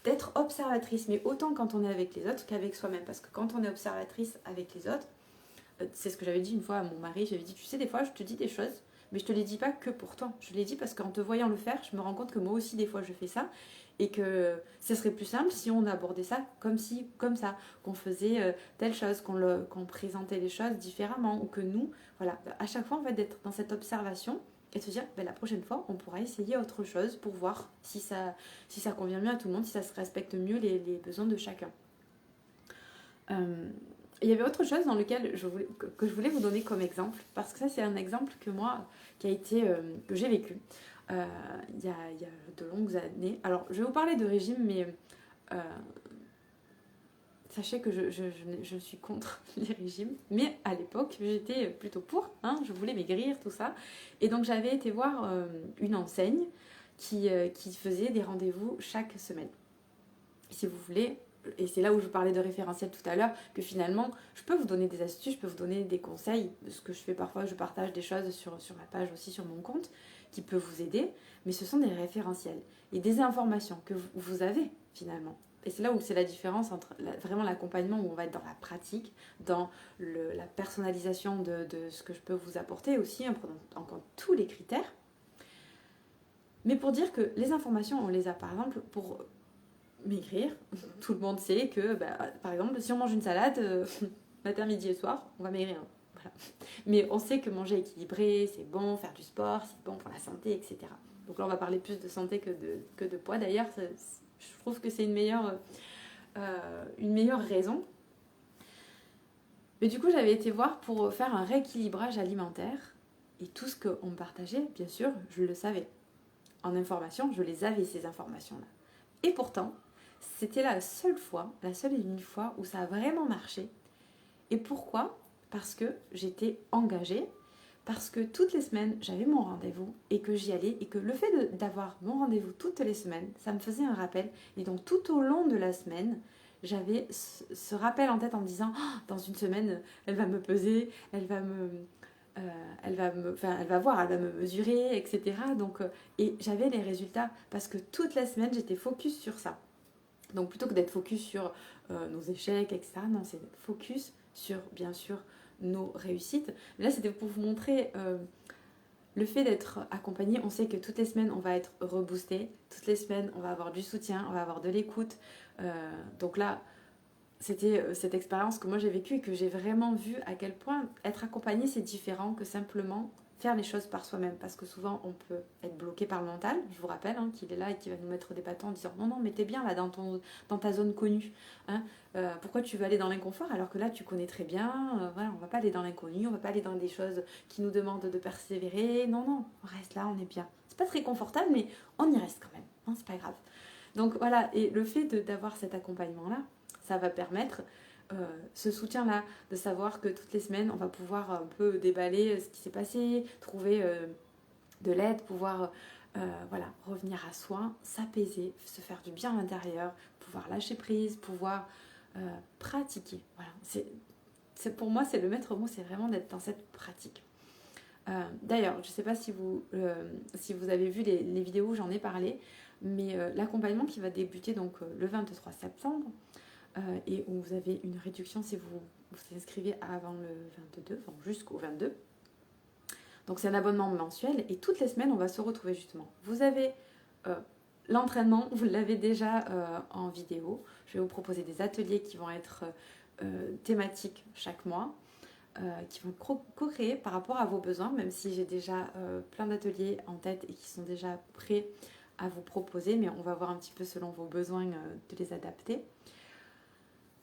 S1: d'être observatrice, mais autant quand on est avec les autres qu'avec soi-même, parce que quand on est observatrice avec les autres, c'est ce que j'avais dit une fois à mon mari, j'avais dit, tu sais, des fois, je te dis des choses, mais je te les dis pas que pour toi. Je les dis parce qu'en te voyant le faire, je me rends compte que moi aussi, des fois, je fais ça. Et que ça serait plus simple si on abordait ça comme ça, qu'on faisait telle chose, qu'on présentait les choses différemment, ou que nous, voilà, à chaque fois, en fait, d'être dans cette observation et de se dire, ben, la prochaine fois, on pourra essayer autre chose pour voir si ça convient mieux à tout le monde, si ça se respecte mieux les besoins de chacun. Il y avait autre chose dans lequel que je voulais vous donner comme exemple, parce que ça c'est un exemple que moi, que j'ai vécu il y a de longues années. Alors je vais vous parler de régime, mais euh, sachez que je suis contre les régimes, mais à l'époque j'étais plutôt pour, hein, je voulais maigrir, tout ça. Et donc j'avais été voir une enseigne qui faisait des rendez-vous chaque semaine. Si vous voulez, et c'est là où je parlais de référentiel tout à l'heure, que finalement, je peux vous donner des astuces, je peux vous donner des conseils. Ce que je fais parfois, je partage des choses sur ma page aussi, sur mon compte, qui peut vous aider, mais ce sont des référentiels et des informations que vous avez finalement. Et c'est là où c'est la différence entre vraiment l'accompagnement, où on va être dans la pratique, dans la personnalisation de ce que je peux vous apporter aussi, en prenant en compte tous les critères. Mais pour dire que les informations, on les a par exemple pour maigrir. Tout le monde sait que, par exemple, si on mange une salade, matin, midi et soir, on va maigrir. Voilà. Mais on sait que manger équilibré, c'est bon, faire du sport, c'est bon pour la santé, etc. Donc là, on va parler plus de santé que de poids. D'ailleurs, je trouve que c'est une meilleure raison. Mais du coup, j'avais été voir pour faire un rééquilibrage alimentaire. Et tout ce qu'on me partageait, bien sûr, je le savais. En information, je les avais, ces informations-là. Et pourtant, c'était la seule et unique fois où ça a vraiment marché. Et pourquoi? Parce que j'étais engagée, parce que toutes les semaines, j'avais mon rendez-vous et que j'y allais et que le fait d'avoir mon rendez-vous toutes les semaines, ça me faisait un rappel. Et donc tout au long de la semaine, j'avais ce rappel en tête en me disant dans une semaine, elle va me peser, elle va voir, elle va me mesurer, etc. Donc, et j'avais les résultats parce que toute la semaine, j'étais focus sur ça. Donc plutôt que d'être focus sur nos échecs, etc., non, c'est d'être focus sur, bien sûr, nos réussites. Mais là, c'était pour vous montrer le fait d'être accompagné. On sait que toutes les semaines, on va être reboosté. Toutes les semaines, on va avoir du soutien, on va avoir de l'écoute. Donc là, c'était cette expérience que moi j'ai vécue et que j'ai vraiment vu à quel point être accompagné, c'est différent que simplement faire les choses par soi-même, parce que souvent on peut être bloqué par le mental, je vous rappelle, hein, qu'il est là et qu'il va nous mettre des bâtons en disant non, mais t'es bien là dans ta zone connue, hein, pourquoi tu veux aller dans l'inconfort alors que là tu connais très bien, voilà, on va pas aller dans l'inconnu, on va pas aller dans des choses qui nous demandent de persévérer, non, on reste là, on est bien. C'est pas très confortable, mais on y reste quand même, hein, c'est pas grave. Donc voilà, et le fait d'avoir cet accompagnement-là, ça va permettre ce soutien-là, de savoir que toutes les semaines, on va pouvoir un peu déballer ce qui s'est passé, trouver de l'aide, pouvoir voilà, revenir à soi, s'apaiser, se faire du bien à l'intérieur, pouvoir lâcher prise, pouvoir pratiquer. Voilà, pour moi, c'est le maître mot, c'est vraiment d'être dans cette pratique. D'ailleurs, je ne sais pas si vous avez vu les vidéos où j'en ai parlé, mais l'accompagnement qui va débuter donc le 23 septembre, et où vous avez une réduction si vous vous inscrivez avant le 22, enfin jusqu'au 22. Donc c'est un abonnement mensuel et toutes les semaines on va se retrouver justement. Vous avez l'entraînement, vous l'avez déjà en vidéo. Je vais vous proposer des ateliers qui vont être thématiques chaque mois, qui vont être co-créés par rapport à vos besoins, même si j'ai déjà plein d'ateliers en tête et qui sont déjà prêts à vous proposer, mais on va voir un petit peu selon vos besoins de les adapter.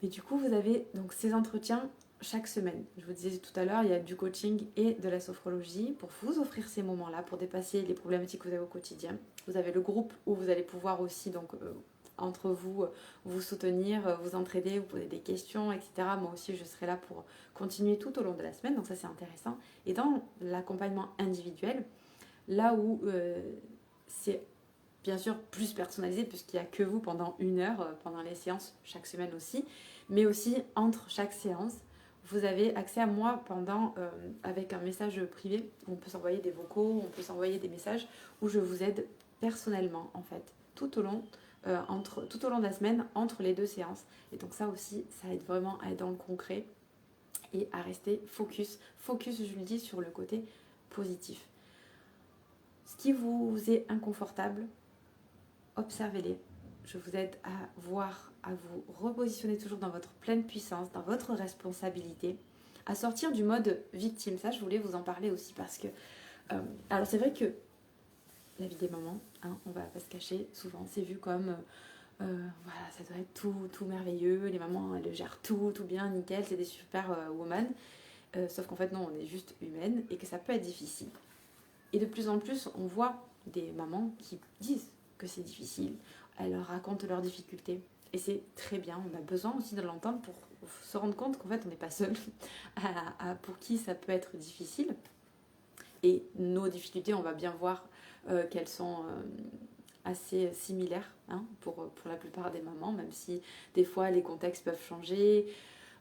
S1: Mais du coup, vous avez donc ces entretiens chaque semaine. Je vous disais tout à l'heure, il y a du coaching et de la sophrologie pour vous offrir ces moments-là, pour dépasser les problématiques que vous avez au quotidien. Vous avez le groupe où vous allez pouvoir aussi, donc, entre vous, vous soutenir, vous entraider, vous poser des questions, etc. Moi aussi, je serai là pour continuer tout au long de la semaine, donc ça c'est intéressant. Et dans l'accompagnement individuel, là où c'est bien sûr plus personnalisé puisqu'il n'y a que vous pendant 1 heure, pendant les séances chaque semaine aussi, mais aussi entre chaque séance, vous avez accès à moi avec un message privé où on peut s'envoyer des vocaux, on peut s'envoyer des messages où je vous aide personnellement en fait, tout au long de la semaine entre les 2 séances. Et donc ça aussi, ça aide vraiment à être dans le concret et à rester focus, je le dis, sur le côté positif. Ce qui vous est inconfortable, observez-les. Je vous aide à voir, à vous repositionner toujours dans votre pleine puissance, dans votre responsabilité, à sortir du mode victime. Ça, je voulais vous en parler aussi parce que... alors c'est vrai que la vie des mamans, hein, on va pas se cacher, souvent c'est vu comme... voilà, ça doit être tout merveilleux, les mamans elles gèrent tout bien, nickel, c'est des super women. Sauf qu'en fait non, on est juste humaine et que ça peut être difficile. Et de plus en plus, on voit des mamans qui disent que c'est difficile. Elles racontent leurs difficultés. Et c'est très bien. On a besoin aussi de l'entendre pour se rendre compte qu'en fait, on n'est pas seul pour qui ça peut être difficile. Et nos difficultés, on va bien voir qu'elles sont assez similaires hein, pour la plupart des mamans, même si des fois les contextes peuvent changer.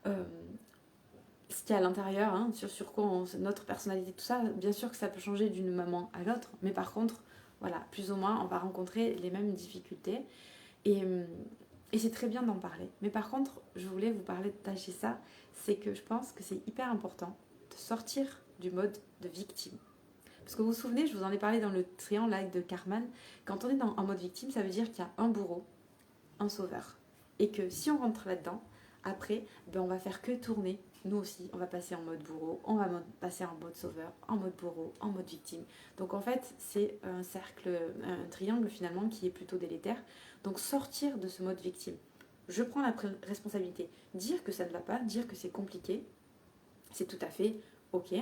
S1: Ce qu'il y a à l'intérieur, hein, sur quoi notre personnalité, tout ça, bien sûr que ça peut changer d'une maman à l'autre, mais par contre, voilà, plus ou moins, on va rencontrer les mêmes difficultés et c'est très bien d'en parler. Mais par contre, je voulais vous parler de tâcher ça, c'est que je pense que c'est hyper important de sortir du mode de victime. Parce que vous vous souvenez, je vous en ai parlé dans le triangle là, de Karman, quand on est en mode victime, ça veut dire qu'il y a un bourreau, un sauveur. Et que si on rentre là-dedans, après, ben on va faire que tourner. Nous aussi, on va passer en mode bourreau, on va passer en mode sauveur, en mode bourreau, en mode victime. Donc en fait, c'est un cercle, un triangle finalement qui est plutôt délétère. Donc sortir de ce mode victime. Je prends la responsabilité. Dire que ça ne va pas, dire que c'est compliqué, c'est tout à fait ok.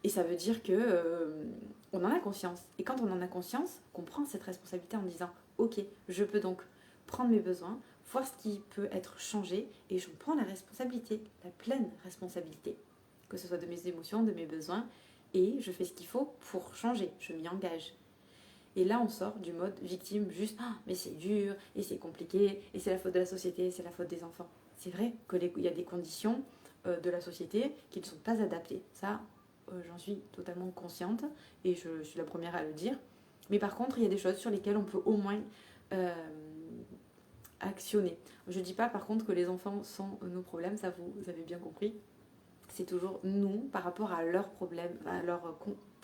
S1: Et ça veut dire que on en a conscience. Et quand on en a conscience, qu'on prend cette responsabilité en disant ok, je peux donc prendre mes besoins, voir ce qui peut être changé et je prends la responsabilité, la pleine responsabilité, que ce soit de mes émotions, de mes besoins, et je fais ce qu'il faut pour changer, je m'y engage. Et là, on sort du mode victime, juste ah, mais c'est dur, et c'est compliqué, et c'est la faute de la société, c'est la faute des enfants. C'est vrai qu'il y a des conditions de la société qui ne sont pas adaptées. Ça, j'en suis totalement consciente, et je suis la première à le dire. Mais par contre, il y a des choses sur lesquelles on peut au moins actionner. Je ne dis pas par contre que les enfants sont nos problèmes, ça vous avez bien compris. C'est toujours nous par rapport à leurs problèmes, à leur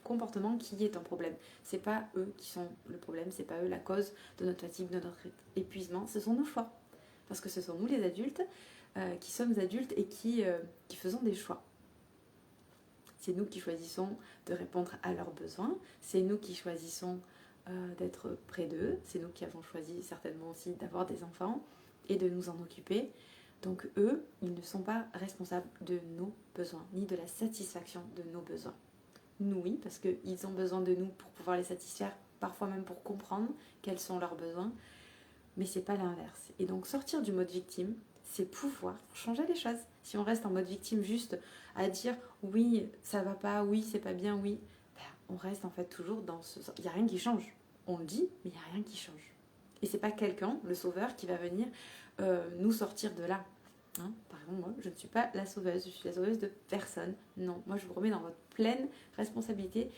S1: comportement qui est un problème. C'est pas eux qui sont le problème, c'est pas eux la cause de notre fatigue, de notre épuisement, ce sont nos choix. Parce que ce sont nous les adultes qui sommes adultes et qui faisons des choix. C'est nous qui choisissons de répondre à leurs besoins, c'est nous qui choisissons d'être près d'eux. C'est nous qui avons choisi certainement aussi d'avoir des enfants et de nous en occuper. Donc eux, ils ne sont pas responsables de nos besoins, ni de la satisfaction de nos besoins. Nous, oui, parce qu'ils ont besoin de nous pour pouvoir les satisfaire parfois même pour comprendre quels sont leurs besoins, mais c'est pas l'inverse. Et donc sortir du mode victime, c'est pouvoir changer les choses. Si on reste en mode victime juste à dire oui, ça va pas, oui, c'est pas bien, oui, on reste en fait toujours dans ce... Il n'y a rien qui change. On le dit, mais il n'y a rien qui change. Et c'est pas quelqu'un, le sauveur, qui va venir nous sortir de là. Hein, par exemple, moi, je ne suis pas la sauveuse, je suis la sauveuse de personne. Non, moi je vous remets dans votre pleine responsabilité.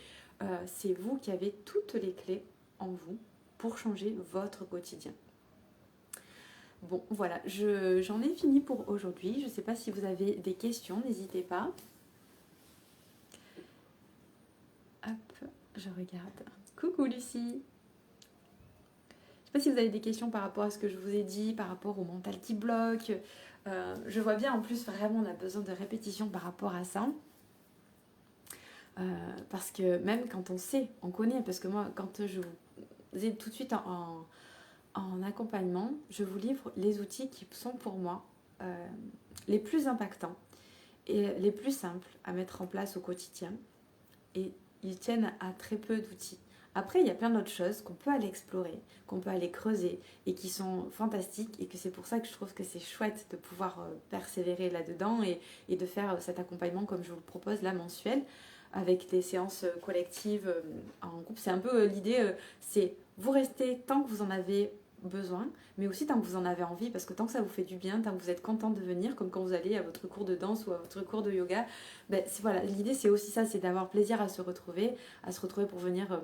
S1: C'est vous qui avez toutes les clés en vous pour changer votre quotidien. Bon, voilà, j'en ai fini pour aujourd'hui. Je ne sais pas si vous avez des questions, n'hésitez pas. Hop, je regarde. Coucou Lucie. Je ne sais pas si vous avez des questions par rapport à ce que je vous ai dit, par rapport au mental qui bloque. Je vois bien, en plus, vraiment, on a besoin de répétition par rapport à ça. Parce que même quand on sait, on connaît, parce que moi, quand je vous ai tout de suite en accompagnement, je vous livre les outils qui sont pour moi les plus impactants et les plus simples à mettre en place au quotidien. Et ils tiennent à très peu d'outils. Après, il y a plein d'autres choses qu'on peut aller explorer, qu'on peut aller creuser et qui sont fantastiques, et que c'est pour ça que je trouve que c'est chouette de pouvoir persévérer là-dedans et de faire cet accompagnement comme je vous le propose là, mensuel, avec des séances collectives en groupe. C'est un peu l'idée, c'est vous restez tant que vous en avez besoin, mais aussi tant que vous en avez envie, parce que tant que ça vous fait du bien, tant que vous êtes content de venir, comme quand vous allez à votre cours de danse ou à votre cours de yoga, ben, voilà, l'idée c'est aussi ça, c'est d'avoir plaisir à se retrouver pour venir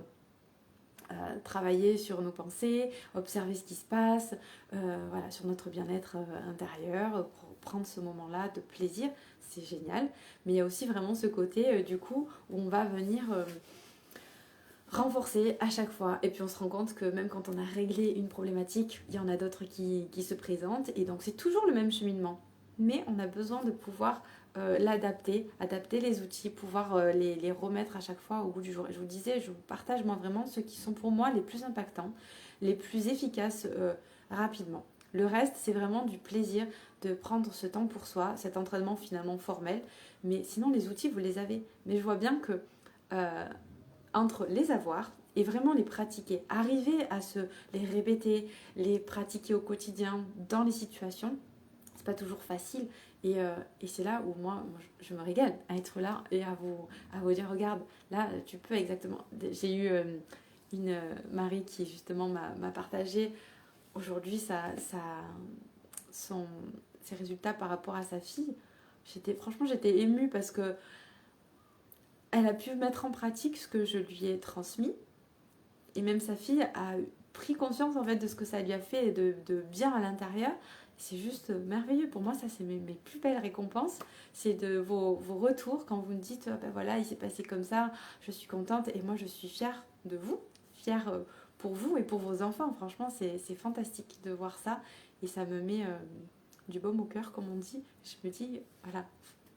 S1: travailler sur nos pensées, observer ce qui se passe, voilà, sur notre bien-être intérieur, pour prendre ce moment-là de plaisir, c'est génial. Mais il y a aussi vraiment ce côté du coup où on va venir renforcer à chaque fois, et puis on se rend compte que même quand on a réglé une problématique, il y en a d'autres qui se présentent, et donc c'est toujours le même cheminement, mais on a besoin de pouvoir adapter les outils, pouvoir les remettre à chaque fois au bout du jour. Et je vous disais, je vous partage moi vraiment ceux qui sont pour moi les plus impactants, les plus efficaces rapidement. Le reste, c'est vraiment du plaisir de prendre ce temps pour soi, cet entraînement finalement formel, mais sinon les outils, vous les avez. Mais je vois bien que entre les avoir et vraiment les pratiquer, arriver à les répéter, les pratiquer au quotidien dans les situations, c'est pas toujours facile, et c'est là où moi je me régale à être là et à vous dire regarde, là tu peux exactement. J'ai eu une Marie qui justement m'a partagé aujourd'hui ses résultats par rapport à sa fille. Franchement j'étais émue parce que elle a pu mettre en pratique ce que je lui ai transmis, et même sa fille a pris conscience en fait de ce que ça lui a fait de bien à l'intérieur. C'est juste merveilleux. Pour moi, ça c'est mes plus belles récompenses. C'est de vos retours quand vous me dites ben voilà, il s'est passé comme ça, je suis contente, et moi je suis fière de vous, fière pour vous et pour vos enfants. Franchement, c'est fantastique de voir ça, et ça me met du baume au cœur, comme on dit. Je me dis voilà,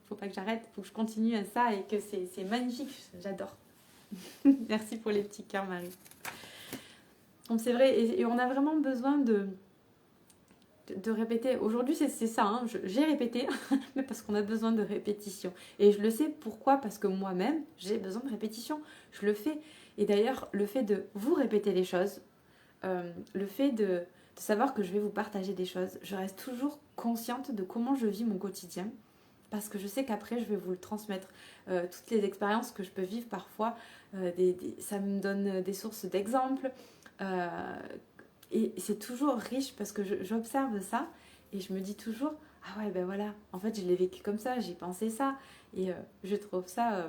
S1: faut pas que j'arrête, faut que je continue à ça, et que c'est magnifique, j'adore. Merci pour les petits cœurs, Marie. Donc c'est vrai, et on a vraiment besoin de répéter. Aujourd'hui c'est ça, hein, j'ai répété, mais parce qu'on a besoin de répétition. Et je le sais pourquoi, parce que moi-même j'ai besoin de répétition, je le fais. Et d'ailleurs le fait de vous répéter les choses, le fait de savoir que je vais vous partager des choses, je reste toujours consciente de comment je vis mon quotidien, parce que je sais qu'après je vais vous le transmettre. Toutes les expériences que je peux vivre parfois, ça me donne des sources d'exemples, et c'est toujours riche parce que j'observe ça, et je me dis toujours ah ouais ben voilà, en fait je l'ai vécu comme ça, j'ai pensé ça, et je trouve ça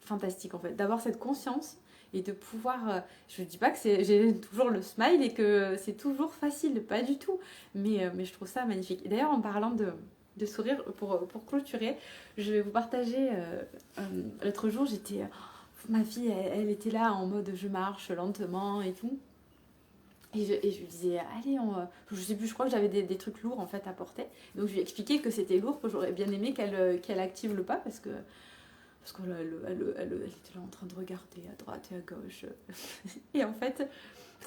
S1: fantastique en fait, d'avoir cette conscience et de pouvoir, je ne dis pas que j'ai toujours le smile et que c'est toujours facile, pas du tout, mais je trouve ça magnifique. Et d'ailleurs en parlant de sourire, pour clôturer, je vais vous partager, l'autre jour ma fille elle était là en mode je marche lentement et tout, et je lui disais allez, je sais plus, je crois que j'avais des trucs lourds en fait à porter, donc je lui ai expliqué que c'était lourd, que j'aurais bien aimé qu'elle active le pas, parce qu'elle était là en train de regarder à droite et à gauche. Et en fait,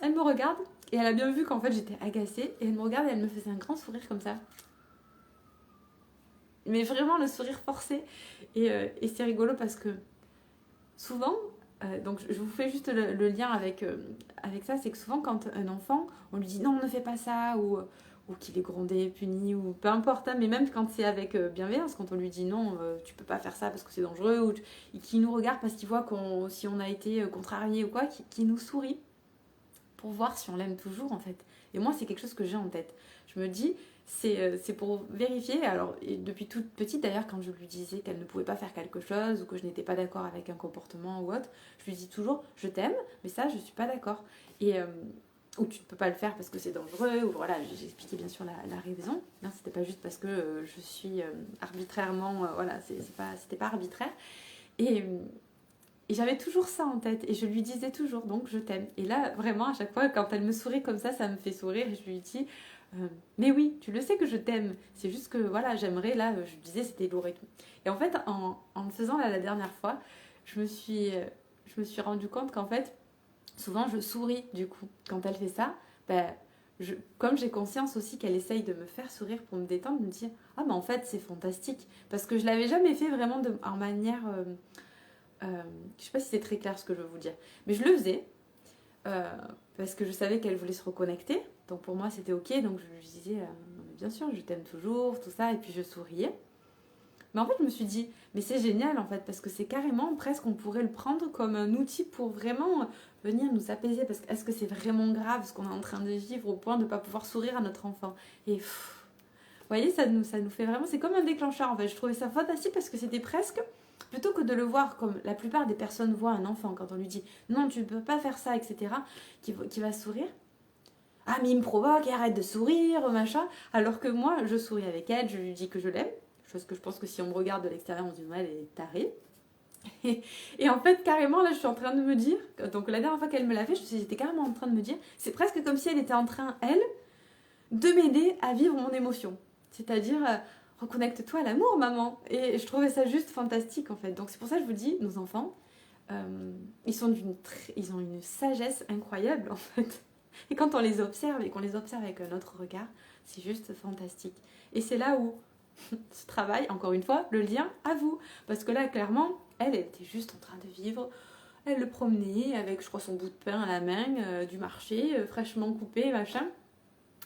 S1: elle me regarde, et elle a bien vu qu'en fait j'étais agacée, et elle me regarde et elle me faisait un grand sourire comme ça. Mais vraiment le sourire forcé. Et c'est rigolo parce que souvent, Donc je vous fais juste le lien avec ça, c'est que souvent quand un enfant, on lui dit non, ne fais pas ça, ou qu'il est grondé, puni, ou peu importe, hein, mais même quand c'est avec bienveillance, quand on lui dit non, tu peux pas faire ça parce que c'est dangereux, et qu'il nous regarde parce qu'il voit si on a été contrarié ou quoi, qu'il nous sourit pour voir si on l'aime toujours en fait. Et moi, c'est quelque chose que j'ai en tête. Je me dis, c'est pour vérifier. Alors, et depuis toute petite d'ailleurs, quand je lui disais qu'elle ne pouvait pas faire quelque chose ou que je n'étais pas d'accord avec un comportement ou autre, je lui dis toujours, je t'aime, mais ça, je suis pas d'accord. Et ou tu ne peux pas le faire parce que c'est dangereux, ou voilà, j'ai expliqué bien sûr la raison. Non, c'était pas juste parce que je suis arbitrairement, voilà, c'était pas arbitraire. Et, et j'avais toujours ça en tête et je lui disais toujours donc je t'aime. Et là vraiment à chaque fois quand elle me sourit comme ça me fait sourire et je lui dis mais oui, tu le sais que je t'aime. C'est juste que voilà, j'aimerais là, je lui disais c'était lourd et tout. Et en fait en le faisant là, la dernière fois, je me suis rendu compte qu'en fait souvent je souris du coup quand elle fait ça. Ben, comme j'ai conscience aussi qu'elle essaye de me faire sourire pour me détendre, me dire ah mais en fait c'est fantastique parce que je l'avais jamais fait vraiment en manière je sais pas si c'est très clair ce que je veux vous dire, mais je le faisais euh, parce que je savais qu'elle voulait se reconnecter. Donc pour moi c'était ok, donc je lui disais bien sûr je t'aime toujours, tout ça, et puis je souriais. Mais en fait je me suis dit mais c'est génial en fait parce que c'est carrément presque on pourrait le prendre comme un outil pour vraiment venir nous apaiser parce que est-ce que c'est vraiment grave ce qu'on est en train de vivre au point de ne pas pouvoir sourire à notre enfant et vous voyez ça nous fait vraiment c'est comme un déclencheur en fait. Je trouvais ça fantastique parce que c'était presque plutôt que de le voir comme la plupart des personnes voient un enfant quand on lui dit non tu ne peux pas faire ça etc qui va sourire ah mais il me provoque et arrête de sourire machin alors que moi je souris avec elle je lui dis que je l'aime chose que je pense que si on me regarde de l'extérieur on se dit ouais, elle est tarée et en fait carrément là je suis en train de me dire donc la dernière fois qu'elle me l'a fait j'étais carrément en train de me dire c'est presque comme si elle était en train elle de m'aider à vivre mon émotion c'est-à-dire reconnecte-toi à l'amour maman et je trouvais ça juste fantastique en fait donc c'est pour ça que je vous dis nos enfants ils ont une sagesse incroyable en fait. Et quand on les observe et qu'on les observe avec un autre regard, c'est juste fantastique. Et c'est là où ce travail, encore une fois, le lien à vous. Parce que là, clairement, elle était juste en train de vivre. Elle le promenait avec, je crois, son bout de pain à la main du marché, fraîchement coupé, machin.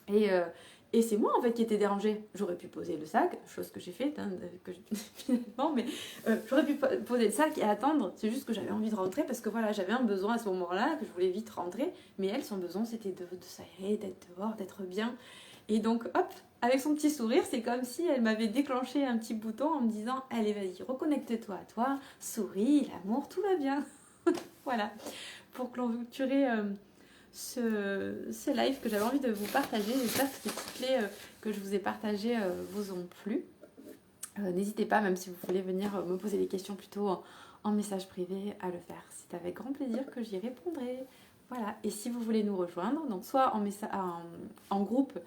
S1: Et, euh, et c'est moi en fait qui étais dérangée. J'aurais pu poser le sac, chose que j'ai faite hein, finalement, mais j'aurais pu poser le sac et attendre. C'est juste que j'avais envie de rentrer parce que voilà, j'avais un besoin à ce moment-là, que je voulais vite rentrer. Mais elle, son besoin c'était de s'aérer, d'être dehors, d'être bien. Et donc hop, avec son petit sourire, c'est comme si elle m'avait déclenché un petit bouton en me disant allez vas-y, reconnecte-toi à toi, souris, l'amour, tout va bien. Voilà, pour clôturer ce live que j'avais envie de vous partager. J'espère que ces petites clés que je vous ai partagées vous ont plu. N'hésitez pas, même si vous voulez venir me poser des questions plutôt en message privé, à le faire. C'est avec grand plaisir que j'y répondrai. Voilà, et si vous voulez nous rejoindre, donc soit en groupe,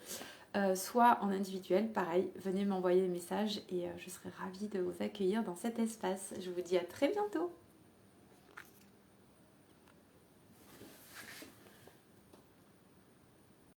S1: soit en individuel, pareil, venez m'envoyer des messages et je serai ravie de vous accueillir dans cet espace. Je vous dis à très bientôt.